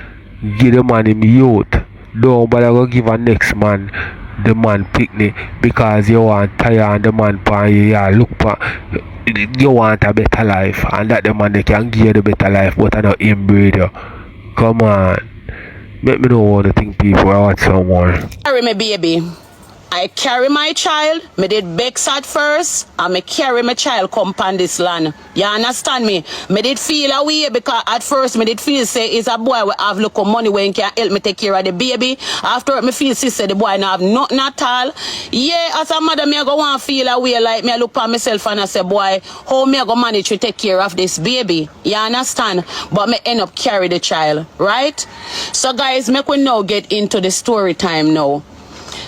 give the man him youth. Don't bother go give a next man the man picnic because you want tired and the man pan you look pan you want a better life and that the man they can give you the better life but I not inbreed you. Come on. Make me know what to think people or what someone. Sorry my baby. I carry my child, me did vex at first, and me carry my child come upon this land. You understand me? Me did feel away because at first me did feel say it's a boy will have look of money when can help me take care of the baby. After me feel sister the boy not have nothing at all. Yeah, as a mother me I go want feel away like me I look at myself and I say, boy, how me I go manage to take care of this baby? You understand? But me end up carry the child, right? So guys, make we now get into the story time now.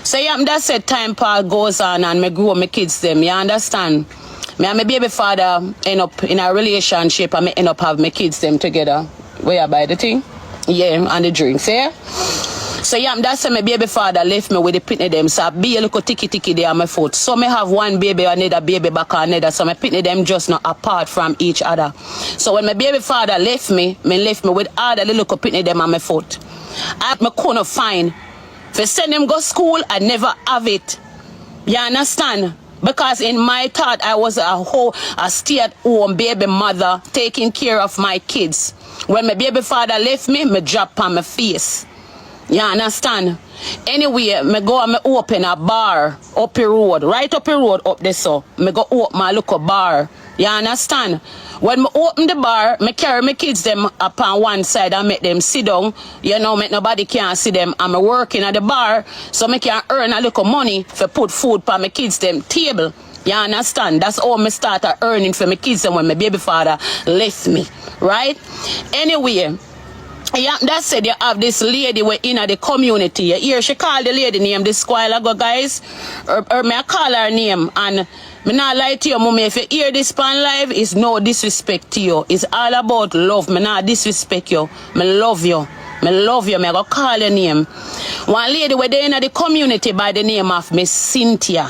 So yeah, that said time part goes on and me grow my kids them, you understand? Me and my baby father end up in a relationship and me end up have my kids them together. Where you buy the thing? Yeah, and the drinks, yeah? So yeah, that's why my baby father left me with the pitney them. So I be a little ticky there on my foot. So me have one baby, another baby back on another. So my pitney them just not apart from each other. So when my baby father left me with all the little pitney them on my foot. I couldn't find. If I send them go school, I never have it. You understand? Because in my thought, I was a stay-at-home baby mother taking care of my kids. When my baby father left me, me drop on my face. You understand? Anyway, me go and me open a bar up the road, right up the road up there so. Me go open my local bar. You understand? When me open the bar, me carry my kids them up on one side and make them sit down. You know, make nobody can see them. I'm working at the bar, so me can earn a little money for put food for my kids them table. You understand? That's how me started earning for my kids them when my baby father left me. Right? Anyway, yeah, that said you have this lady we in the community. You hear she call the lady name this while ago, guys. Or me I call her name and me not lie to you, mommy. If you hear this pan live, it's no disrespect to you. It's all about love. Me not disrespect you. Me love you. Me love you. Me I go call your name. One lady we there in the community by the name of Miss Cynthia.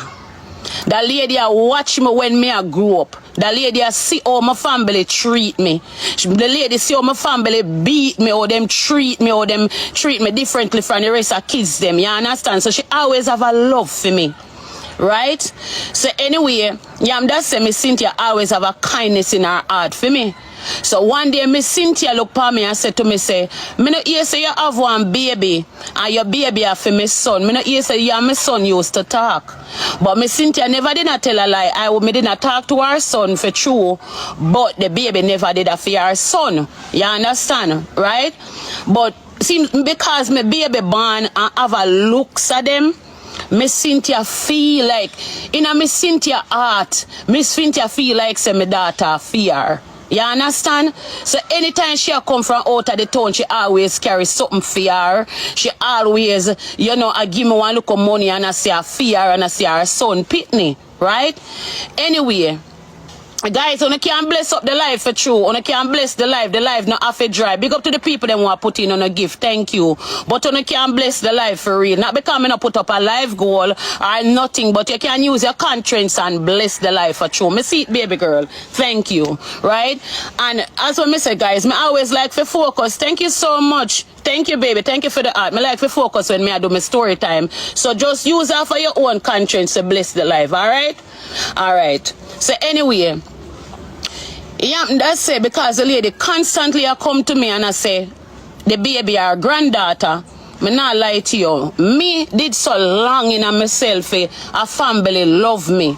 That lady I watch me when me I grew up. That lady I see how my family treat me. The lady see how my family beat me or them treat me differently from the rest of kids them. You understand? So she always have a love for me. Right? So anyway, yeah, that's say Miss Cynthia always have a kindness in her heart for me. So one day Miss Cynthia look at me and said to me, say, me no hear say you have one baby and your baby are for my son. Me no hear say you and my son used to talk. But Miss Cynthia never did not tell a lie. Me did not talk to her son for true, but the baby never did that for her son. You understand? Right? But see, because my baby born and have a looks at them, Miss Cynthia feel like, in a Miss Cynthia heart, Miss Cynthia feel like say my daughter fear. You understand? So anytime she come from out of the town, she always carry something for her. She always, you know, I give me one look of money and I say I fear and I say her son pitney. Right? Anyway, guys, you can bless up the life for true. You can bless the life not half a dry. Big up to the people that want to put in on a gift, thank you. But you can bless the life for real. Not because I not put up a life goal or nothing, but you can use your conscience and bless the life for true. Me see it, baby girl. Thank you. Right? And as what I say, guys, me always like to focus. Thank you so much. Thank you, baby. Thank you for the art. Me like to focus when I do my story time. So just use that for your own conscience to bless the life, alright? Alright. So anyway, yeah, that's it, because the lady constantly come to me and I say, the baby our granddaughter, me not lie to you. Me did so long in myself, a family love me.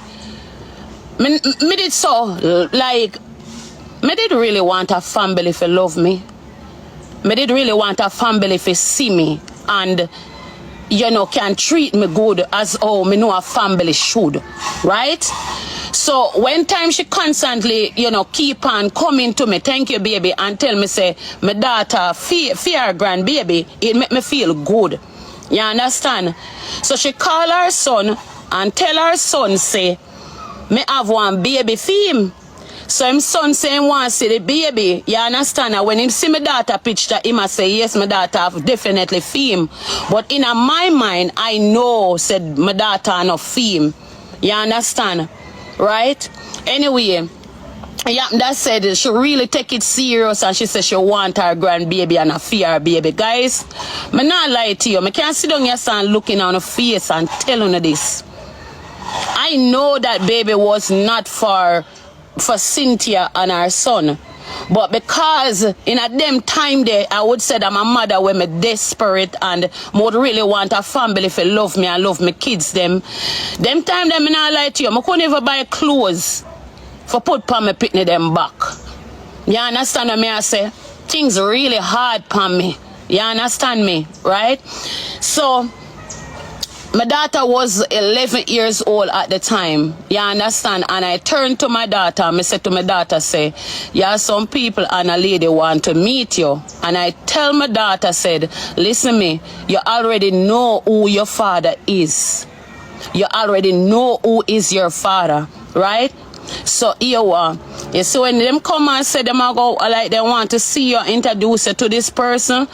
Me did so, like, me did really want a family to love me. Me did really want a family to see me and, you know, can treat me good as how me know a family should, right? So when time she constantly, you know, keep on coming to me, thank you, baby, and tell me, say, my daughter fear grandbaby, it make me feel good. You understand? So she call her son and tell her son, say, me have one baby for him. So him son say he want to see the baby. You understand? And when him see my daughter picture, he must say, yes, my daughter have definitely fame. But in my mind, I know, said my daughter not fame. You understand? Right? Anyway, yeah, that said she really take it serious and she said she want her grandbaby and a fear her baby. Guys, me not lie to you. I can't sit down here and looking on her face and telling her this. I know that baby was not for Cynthia and her son. But because in a them time there, I would say that my mother when me desperate and would really want a family if love me and love me kids them time them not lie to you. I couldn't even buy clothes for put on me pitney them back. You understand what I say? Things really hard for me. You understand me, right? So my daughter was 11 years old at the time. You understand? And I turned to my daughter and I said to my daughter, say, yeah, some people and a lady want to meet you. And I tell my daughter, said, listen me, you already know who your father is. You already know who is your father, right? So here we are. You see when them come and say them go like they want to see you, introduce you to this person,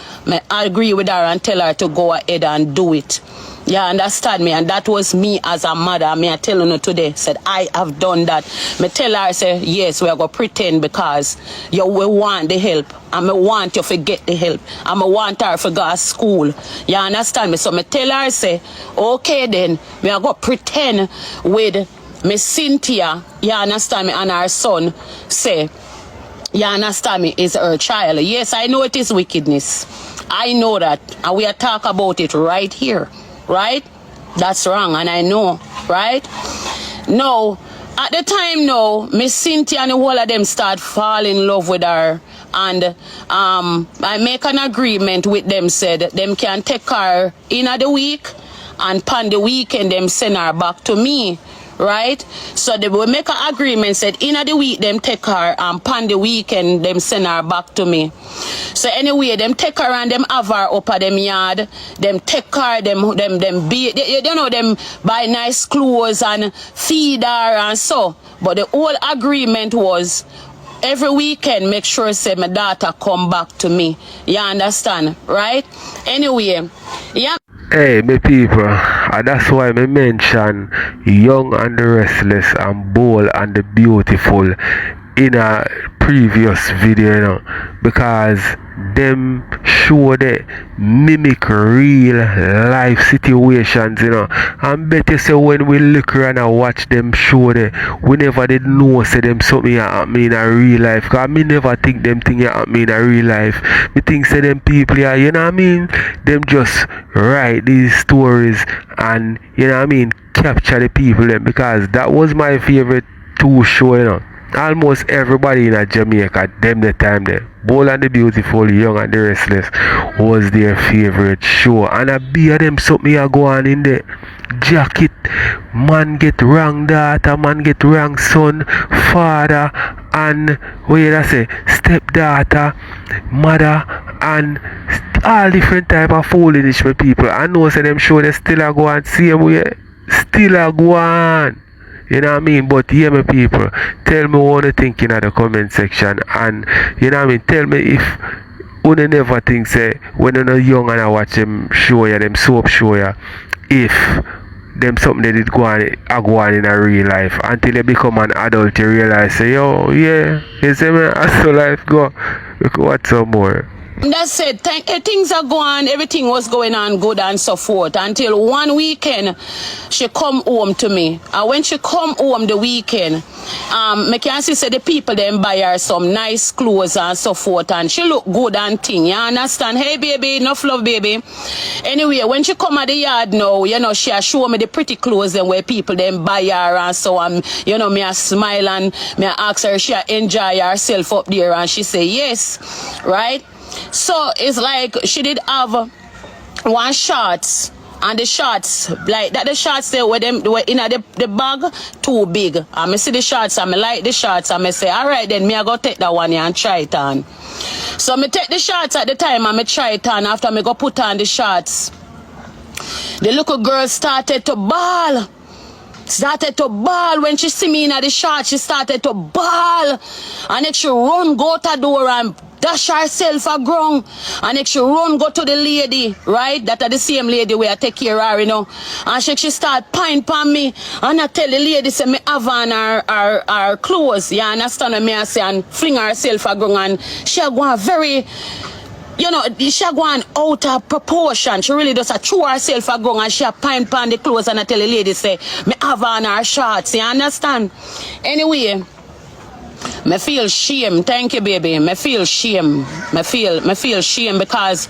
I agree with her and tell her to go ahead and do it. You understand me? And that was me as a mother. I telling you today, said I have done that. Me tell her, say, yes, we are going to pretend because you will want the help. And I want you to get the help. And I want her to go to school. You understand me? So me tell her, say, okay then, we are going to pretend with Miss Cynthia, you understand me, and her son, say, you understand me, is her child. Yes, I know it is wickedness. I know that. And we are talking about it right here. Right? That's wrong, and I know, right? No, at the time now, Miss Cynthia and the whole of them start falling in love with her. And I make an agreement with them, said them can take her in the week, and upon the weekend them send her back to me. Right? So they will make an agreement, said in the week them take her and upon the weekend them send her back to me. So anyway, them take her and them have her up at them yard, them take her, them be you know them buy nice clothes and feed her and so. But the whole agreement was every weekend make sure say my daughter come back to me. You understand? Right? Anyway, yeah. Hey, my people, and that's why I mention Young and the Restless and Bold and the Beautiful in a previous video, you know, because them show the mimic real life situations, you know. And better say when we look around and watch them show the, we never did know say them something happen in a real life. Cause me never think them thing happen in a real life. Me think say them people are, you know what I mean? Them just write these stories and, you know what I mean, capture the people them, because that was my favorite two show, you know. Almost everybody in a Jamaica, them the time there, Bold and the Beautiful, Young and the Restless was their favorite show. And a be of them something a go on in the jacket. Man get wrong daughter, man get wrong son, father, and what you say, stepdaughter, mother, and all different type of foolishness for people. I know say them show they still a go on same way, still a go on. You know what I mean? But yeah, my people, tell me what you think in the comment section. And you know what I mean? Tell me if you never think say when you're young and I watch them show you, them soap show you, if them something they did go on in a real life until they become an adult, you realize say, yo, yeah, you see me, that's the life go. What's some more? That's it. Things are going, everything was going on good and so forth until one weekend she come home to me. And when she come home the weekend, I can see say the people then buy her some nice clothes and so forth, and she look good and thing. You understand? Hey baby, enough love baby. Anyway, when she come at the yard now, you know, she show me the pretty clothes then where people then buy her and so on. You know, me a smile and me a ask her she enjoy herself up there, and she say yes, right? So it's like she did have one shorts, and the shorts like that, the shorts there were them were in the bag too big. And I see the shorts and I like the shorts and I say, all right then, me I go take that one here and try it on. So me take the shorts at the time and me try it on. After me go put on the shorts, the little girl started to bawl. When she see me in the shorts, she started to bawl. And then she run go to the door and dash herself a ground. And then she run go to the lady, right? That are the same lady where I take care of her, you know. And she start pine upon me. And I tell the lady, say me have on her clothes. You understand what me I say? And fling herself a ground. And she go very, you know, she going out of proportion. She really does throw herself a gun and she pine upon the clothes, and I tell the lady say, me have on her shorts, you understand? Anyway, Me feel shame. Thank you, baby. Me feel shame. Me feel shame because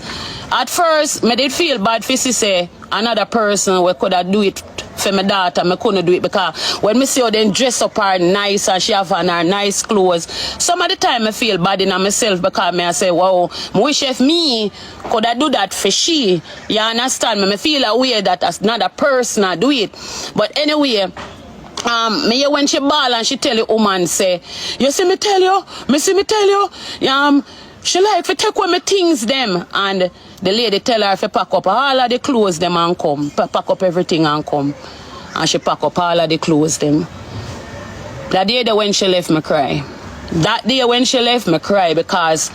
at first me did feel bad for say another person we could have do it for my daughter. Me couldn't do it because when me see her then dress up her nice and she have on her nice clothes, some of the time I feel bad in myself because me I say, wow, I wish if me could have do that for she. You understand me? Me feel a way that as another person I do it. But anyway, me hear when she ball and she tell the woman say, you see me tell you, she like to take away my things them, and the lady tell her to pack up all of the clothes them and come, pack up everything and come, and she pack up all of the clothes them. That day when she left me cry. That day when she left me cry because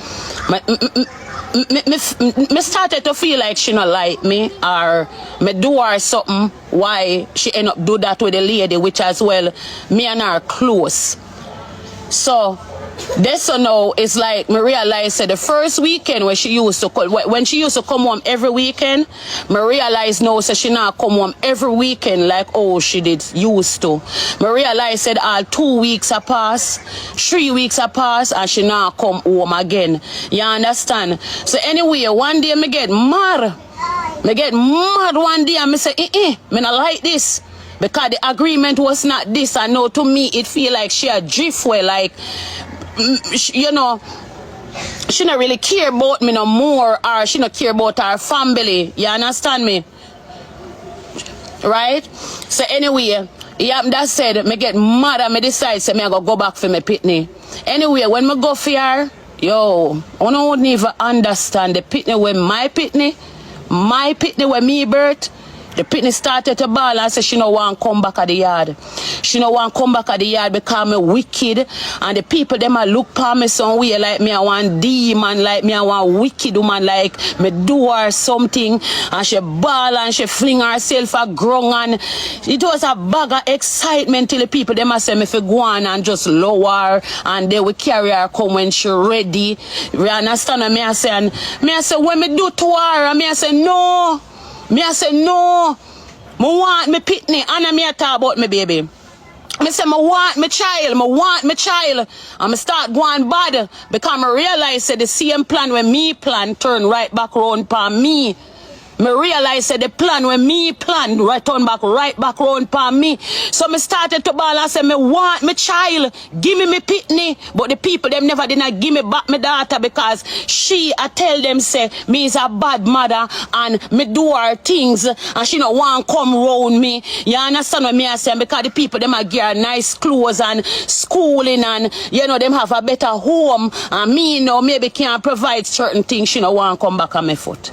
me started to feel like she not like me or me do her something why she end up do that with the lady, which as well me and her close. So this so now it's like me realize that the first weekend when she used to come home every weekend, me realize now so she not come home every weekend like oh she did used to. Me realize that all 2 weeks a pass, 3 weeks a pass, and she not come home again. You understand? So anyway, one day me get mad. Me get mad one day and me say, me not like this. Because the agreement was not this, and now to me it feel like she a driftway, like you know, she not really care about me no more, or she not care about her family. You understand me? Right? So anyway, yeah, that said, me get mad and me decide say me I go back for my pitney. Anyway, when me go for her, yo, I don't even understand the pitney when my pitney when me birth. The pitney started to ball and said she no want to come back at the yard. She no want to come back at the yard because me wicked, and the people them a look for me some way like me I want demon, like me I want wicked woman, like me do her something, and she ball and she fling herself a ground, and it was a bag of excitement till the people them a say me fi go on and just lower her and they will carry her come when she ready. You understand what me I say? And me I say when me do to her, and me I say no. Me I say no, me want me pitney, and me I talk about me baby. Me say me want me child, and me start going bad because I realize that the same plan when me plan turn right back round for me. Me realize that the plan when me plan turn back right back round for me. So me started to ball and say me want me child, give me pitney, but the people them never did not give me back my daughter because I tell them say me is a bad mother and me do her things and she no want come round me. You understand what me I say? Because the people them a give her nice clothes and schooling and you know them have a better home, and me you know maybe can't provide certain things. She no want come back on my foot.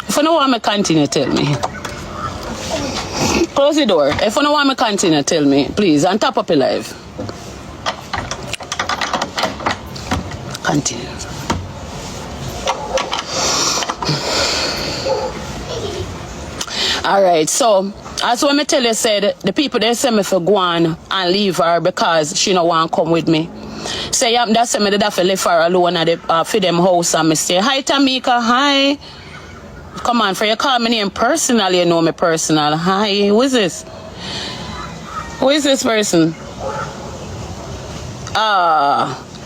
If you don't want me continue, tell me. Close the door. If you don't want me continue, tell me, please, and top up your live. Continue. Alright, so as when me tell you said the people they say me for go on and leave her because she no want come with me. Say yeah, that's me that for leave her alone at the for them house, and me say hi Tamika, hi. Come on, for you call me name personal, you know me personal. Hi, who is this? Who is this person?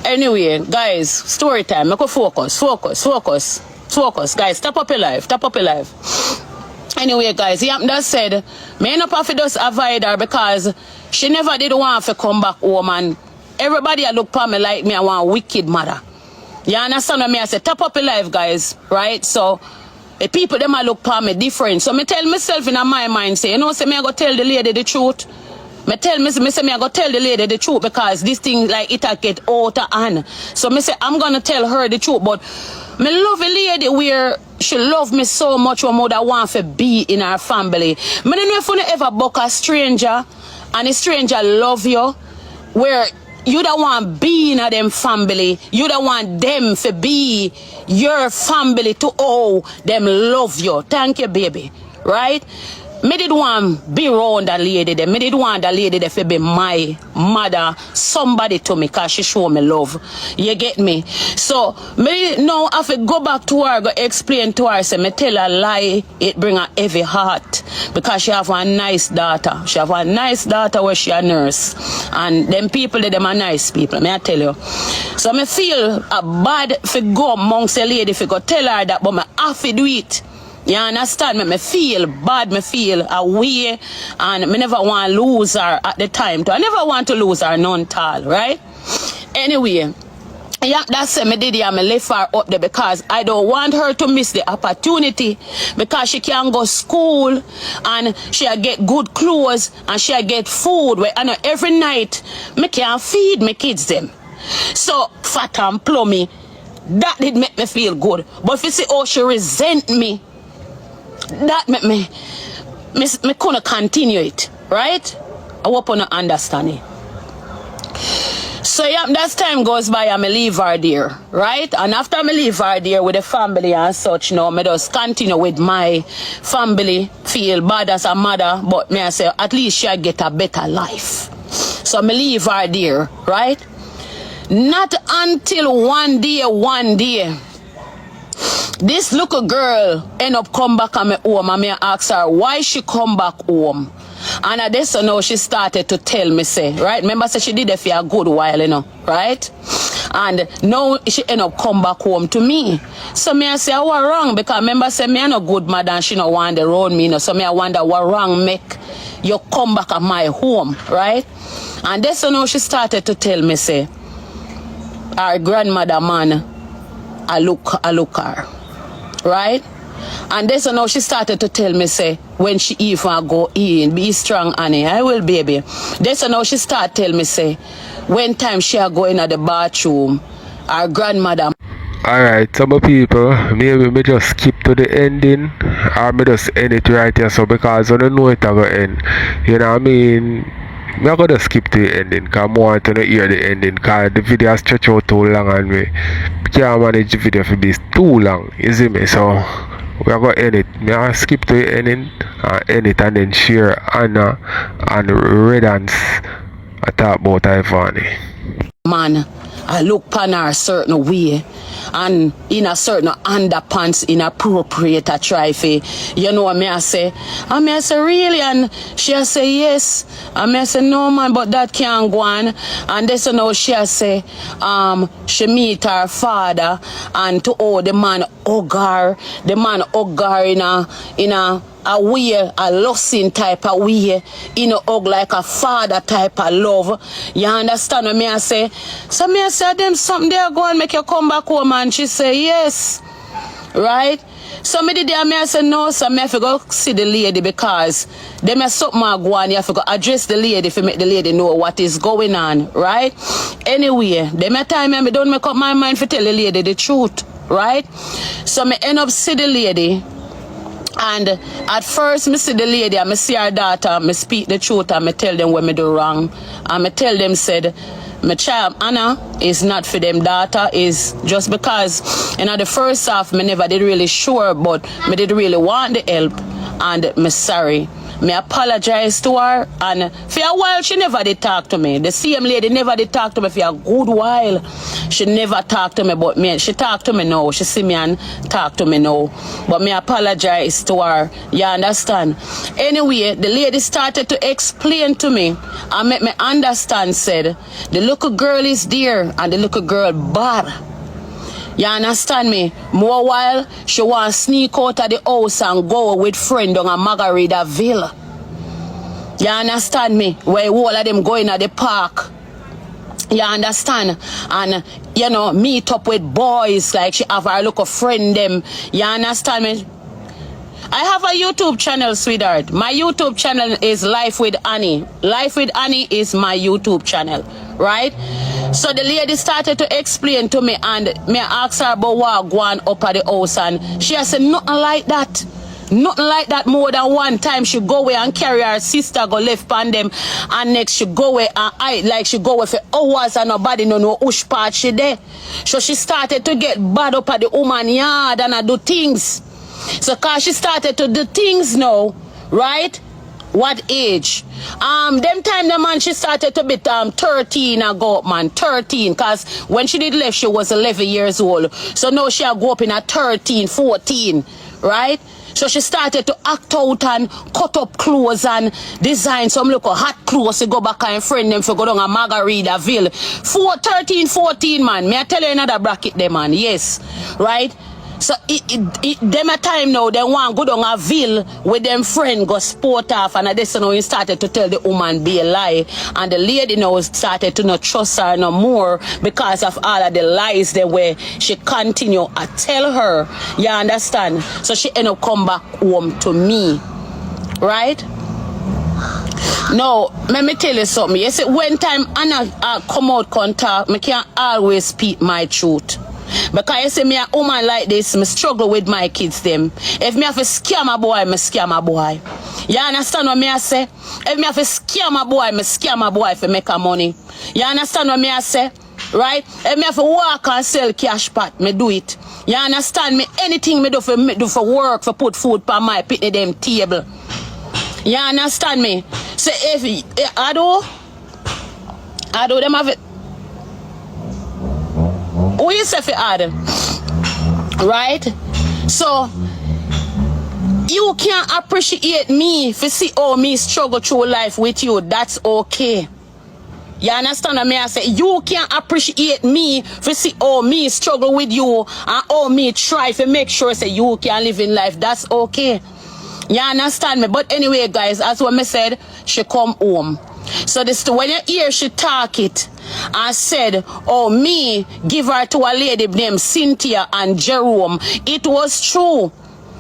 Anyway, guys, story time. Make a focus. Guys, tap up your life. Anyway, guys, yeah, that said, me end up have to just avoid her because she never did want to come back home, and everybody look for me like me I want a wicked mother. You understand what me I say? Tap up your life, guys, right? So the people them look for me different. So me tell myself in my mind, say, you know, say me I go tell the lady the truth. Me say me I go tell the lady the truth because this thing like it a get out of hand. So me say I'm gonna tell her the truth, but me love a lady where she love me so much her mother want to be in her family. Me don't know if you ever book a stranger and a stranger love you where you don't want be in them family. You don't want them to be your family to them love you. Thank you, baby. Right? Me did want be round that lady there. Me did want that lady there to be my mother, somebody to me, cause she show me love. You get me? So me now have to go back to her, go explain to her, say me tell her lie, it bring her heavy heart. Because she have a nice daughter. She have a nice daughter where she a nurse. And them people them are nice people, may I tell you. So me feel bad if go amongst the lady if go tell her that, but me have to do it. You understand me? Me feel bad, me feel away, and me never want to lose her at the time. I never want to lose her none at all, right? Anyway, yeah, that's it. Me did me left her up there because I don't want her to miss the opportunity, because she can go school and she'll get good clothes and she'll get food. Where I know every night me can feed my kids them. So fat and plummy, that did make me feel good. But if you see how she resent me, that make me couldn't continue it, right? I hope you understand it. So yeah, as time goes by, I leave her there, right? And after I leave her there with the family and such, now I just continue with my family, feel bad as a mother, but me I say at least she'll get a better life. So I leave her there, right? Not until one day, this little girl end up come back at my home, and me ask her why she come back home. And I guess now she started to tell me, say, right? Remember, say she did it for a good while, you know, right? And now she end up come back home to me. So me I say, I was wrong, because remember, say me I no good mother and she no want to round me, you know. So me I wonder what wrong make you come back at my home, right? And that's now she started to tell me, say, our grandmother man, I look her, right? And that's now she started to tell me, say, when she even go in, be strong, Annie, I will, baby. That's now she start tell me, say, when time she go in at the bathroom, our grandmother. Alright, some people, maybe me just skip to the ending, or me just end it right here, so because I don't know it will end. You know what I mean? I'm going to skip to the ending because I want to hear the ending, because the video stretch out too long and me can't manage the video for be too long, you see me? So we're going to end it. I'm going to skip to the ending and end it, and then share Anna and Redance I talk about ivany. Man, I look upon her a certain way, and in a certain underpants inappropriate I try for, you know what I say? And I say, really? And she say, yes. And I say, no man, but that can't go on. And this now she say, she meet her father, and to the man hug her, in a way, a lusting type of way, hug like a father type of love. You understand what I say? So I say, them something there go and make you come back home, and she say, yes. Right? So me did there, I say, no, so I have to go see the lady, because them have something go on, you have to go address the lady to make the lady know what is going on, right? Anyway, them time I don't make up my mind to tell the lady the truth, right? So me end up see the lady. And at first, I see the lady, I see her daughter, I speak the truth, and I tell them what I do wrong. And I tell them, said, my child, Anna, is not for them daughter, is just because, you know, the first half, I never did really sure, but I did really want the help, and I'm sorry. Me apologize to her, and for a while she never did talk to me. The same lady never did talk to me for a good while. She never talked to me, but me, she talked to me now. She see me and talk to me now. But me apologize to her. You understand? Anyway, the lady started to explain to me and make me understand, said, the little girl is there and the little girl bad. You understand me? More while, she want to sneak out of the house and go with friend on a Margaritaville. You understand me? Where all of them going at the park. You understand? And, you know, meet up with boys, like she have her little friend them. You understand me? I have a YouTube channel, sweetheart. My YouTube channel is Life with Annie. Life with Annie is my YouTube channel, right? So the lady started to explain to me, and me asked her about what going up at the house, and she said nothing like that. Nothing like that. More than one time she go away and carry her sister go left on them, and next she go away and I like she go away for hours and nobody know which part she there. So she started to get bad up at the woman yard and I do things. So cause she started to do things now, right? What age? Them time the man she started to be 13 ago, man, 13, cause when she did left she was 11 years old. So now she go up in a 13, 14, right? So she started to act out and cut up clothes and design some look hot clothes to go back and friend them for go down a Margaritaville. 13, 14, man. May I tell you another bracket there, man? Yes, right? So them a time now, they want go down a ville with them friend go sport off, and this now he started to tell the woman be a lie, and the lady now started to not trust her no more because of all of the lies that where she continue to tell her. You understand? So she end up come back home to me, right? Now, let me tell you something. You see, when time Anna come out contact, I can't always speak my truth. Because you see me a woman like this, me struggle with my kids them. If me have to scam a boy, me scam a boy. You understand what me I say? If me have to scam a boy, me scam a boy for make a money. You understand what me I say? Right? If me have to walk and sell cash pot, me do it. You understand me? Anything me do for work, for put food on my pitney them table. You understand me? So if I do them have it. Who you say for add? Right? So you can't appreciate me for see how me struggle through life with you. That's okay. You understand what I say? You can't appreciate me for see how me struggle with you and how me try to make sure say you can live in life. That's okay. You understand me? But anyway, guys, as what me said, she come home. So this when you hear she talk it and said, oh, me give her to a lady named Cynthia and Jerome. It was true.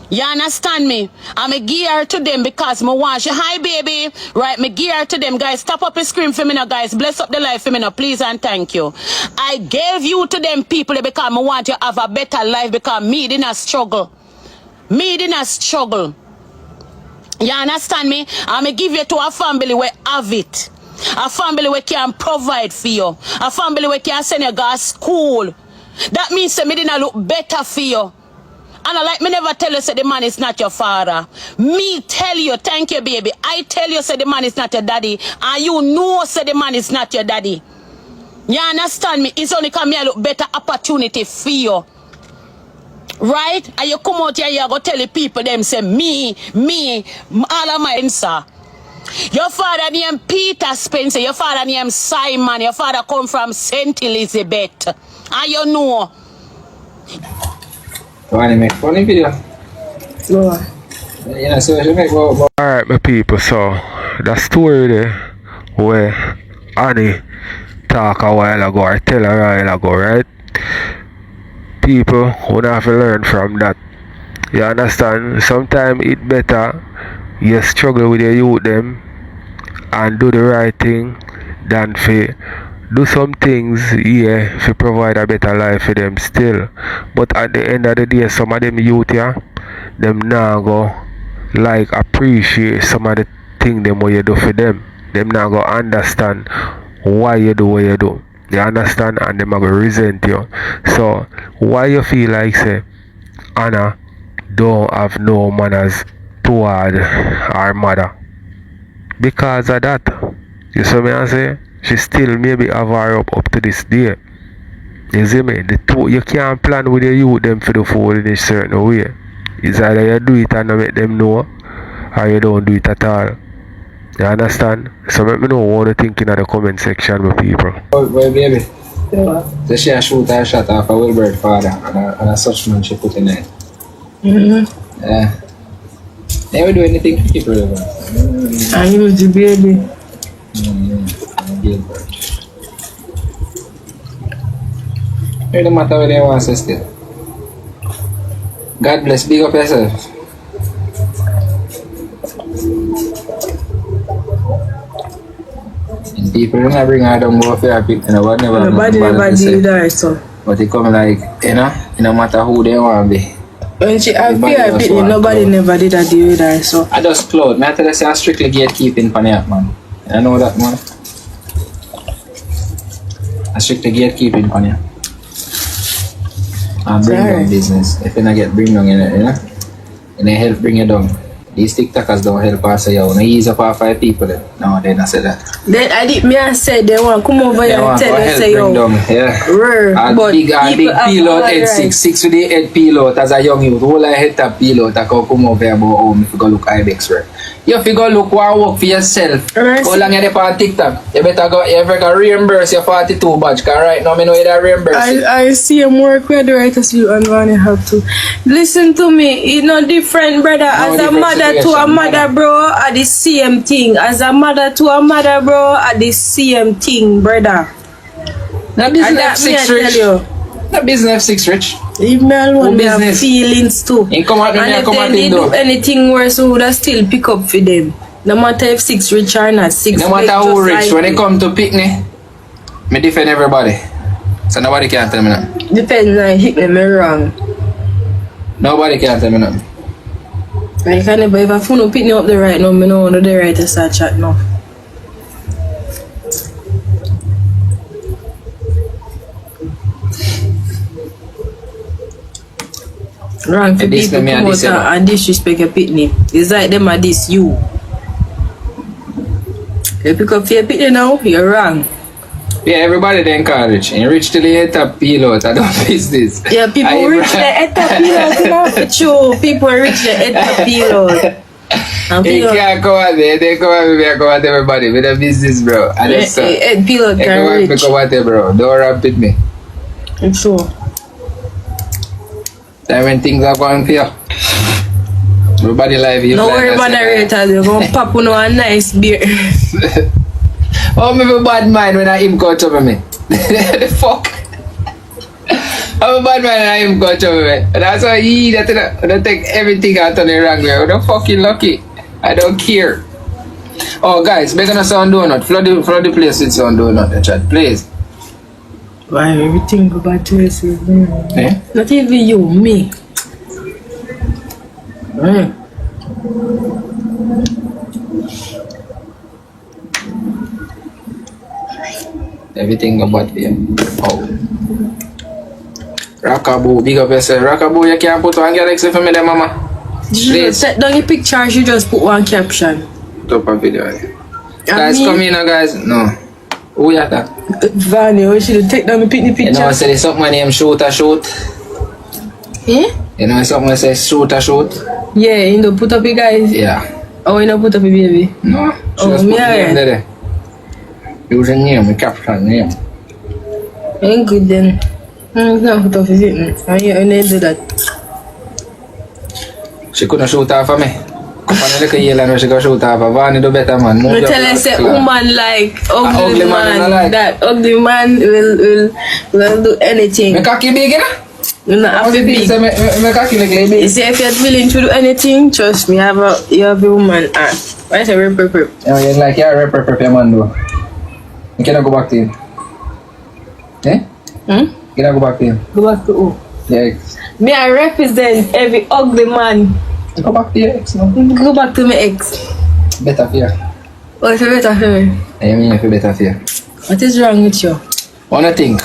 You understand me? I give her to them because me want she, hi baby, right? Me give her to them, guys. Stop up and scream for me now, guys. Bless up the life for me now, please and thank you. I gave you to them people because me want you to have a better life because me didn't struggle. Me didn't struggle. You understand me? I'm going to give you to a family where have it. A family where can provide for you. A family where can send you to school. That means that me didn't look better for you. And I like me never tell you say the man is not your father. Me tell you, thank you baby. I tell you say the man is not your daddy. And you know say the man is not your daddy. You understand me? It's only come here look better opportunity for you. Right? And you come out here, you go tell the people them say me, all of my answer. Your father named Peter Spencer, your father named Simon, your father come from St. Elizabeth. And you know. You want to make funny video? No. Yeah, so you make Alright, my people, so the story there where Annie talk a while ago or tell a while ago, right? People would have to learn from that. You understand? Sometimes it's better you struggle with your youth them and do the right thing than for do some things, yeah, to provide a better life for them still. But at the end of the day, some of them youth, yeah, them now go like appreciate some of the thing them what you do for them. Them now go understand why you do what you do. You understand? And them are going to resent you. So why you feel like say Anna don't have no manners toward her mother? Because of that. You see me I say? She still maybe have her up to this day. You see me? The two, you can't plan with your youth them for the food in a certain way. It's either you do it and not make them know, or you don't do it at all. You understand? So let me know what you think in the comment section with people. Well, baby. Yeah. So she shoot a shot off a Wilbert father and a such man she put in it. Mm-hmm. Yeah. Never do anything to people. I use the baby. Gilbert. It don't matter what they want to say still. God bless, big up yourself. And people don't bring her down go for her pick, you know, whatever. Nobody never did that, so. But they come like, you know, it no matter who they want to be. When she have fear pick, nobody never did a deal with her, so. I just cloud. I tell you, say I strictly gatekeeping for that, man. I know that, man. I strictly gatekeeping for you. And bring down business. If you not get bring down in it, you know? And they help bring you down. These TikTokers don't help us, yo. No ease up our 5 people then. No, they not say that. Then I said they want to come over here and tell us, say, yo. Yeah. Rare, but big peel out head right. 6 with the head peel out as a young youth. Whole head top peel out. I can come over here about home if you go look ibex, right? You have to go look one work for yourself. Right. How long you there on TikTok? You better go, you ever go reimburse your 42 badge. Cause right now, I know you don't reimburse it. I see him work where the writers you and when you have to. Listen to me, it's not different, brother. As a mother to a mother, bro, are the same thing. As a mother to a mother, bro, are the same thing, brother. Not business 6 rich. Not business 6 rich. Leave me alone, they have feelings too. You come out and if they do anything worse, we would have still pick up for them. No matter if 6 rich or not, 6 no matter who rich, like when it come to picnic, me defend everybody. So nobody can tell me nothing. Depends on hit me wrong. Nobody can tell me nothing. I can never, if I phone up picnic up the right now, me know the right to start chat now. Wrong for people come out and disrespect your picnic. It's like them are this you. You pick up for your picnic now, you're wrong. Yeah, everybody then encourage. And reach till the head top peel out. I don't business. Yeah, people reach the head top peel out, you know, for true. People reach the head top peel out. You can't come out there. They come out me, I come out everybody. With a business, bro. And it's head peel out can reach. Come out there, bro. Don't rap with me. It's true. Time when things are going for you. Everybody live you. No worry about the raters, you're going to pop on a nice beer. Oh, me have a bad mind when I him go over me. The fuck? I have a bad mind when I him go over me. And that's why he that take everything out on the wrong way. I'm fucking lucky. I don't care. Oh guys, make a sound donut. Flood the place with sound donut, the chat, please. Why everything go back to yourself? Eh? Not even you, me. Everything about him. Oh. Rockaboo, big up yourself. Rockaboo, you can't put one galaxy for me there, mama. Please. Set down your pictures, you just put one caption. Top a video. Guys, come in now, guys. No. Who you that? Vanya, we should take down the picnic picture. You know, I say there's something named shoot. Eh? You know, something I say shoot. Yeah, you know, put up your guys. Yeah. Oh, you know, put up your baby. No. She just put name there. Use a name, a caption name. Ain't good then. It's not put up his it. I need to do that. She couldn't shoot off for me. Come on, look at you and she go shoot off. Vanya do better, man. I tell her, say, woman like ugly man. Like. That ugly man will do anything. My cocky big, you know? You not have to be. My cocky like big. You see, if you're willing to do anything, trust me, you have a woman. Why say rip? Oh, you like, yeah, rip, man, though. You cannot go back to him. Eh? You cannot go back to him. Go back to who? The ex. Me, I represent every ugly man. Go back to your ex, no? Go back to my ex. Better for you. What is better for me? I mean, if you better for you. What is wrong with you? What do you think?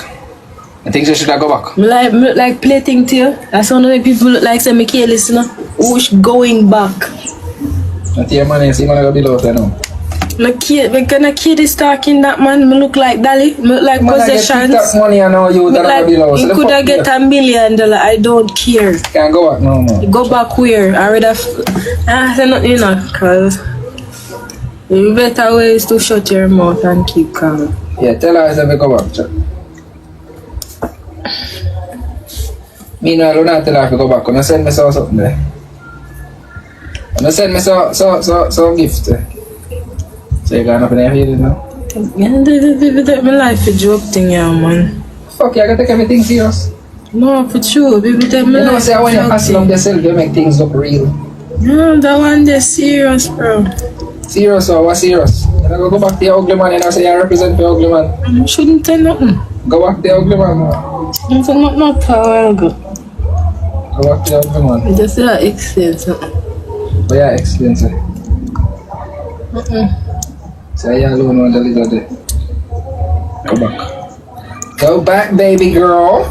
I think you should go back. Me look like plating to you. That's one of the people look like say me careless, you know. Who's going back? Not your man, you see, man, I go below there now. My kid is talking that man. Me look like Dali. Me look like possessions. Money and all you look like he could have get $1 million. I don't care. Can't go back no more. Go back where? I rather say nothing, you know, cause the better way is to shut your mouth and keep calm. Yeah, tell her I said go back. Chat. Me no, I don't have to tell her to go back. Come send me something there. Come send me so gift. So you got nothing to feel now? Yeah, my life a joke thing, yeah, man. Fuck, you gotta take everything serious. No, for sure, baby, tell me. You know, say when you hustle up yourself, you make things look real. No, that one they're serious, bro. Serious or what serious? You know, go back to your ugly man and I say you represent the ugly man. I shouldn't tell nothing. Go back to the ugly man. I'm saying not for a while ago. Go back to the ugly man. Just say that explain something. But yeah, explain sir. Say you alone on the little day. Go back. Go back, baby girl.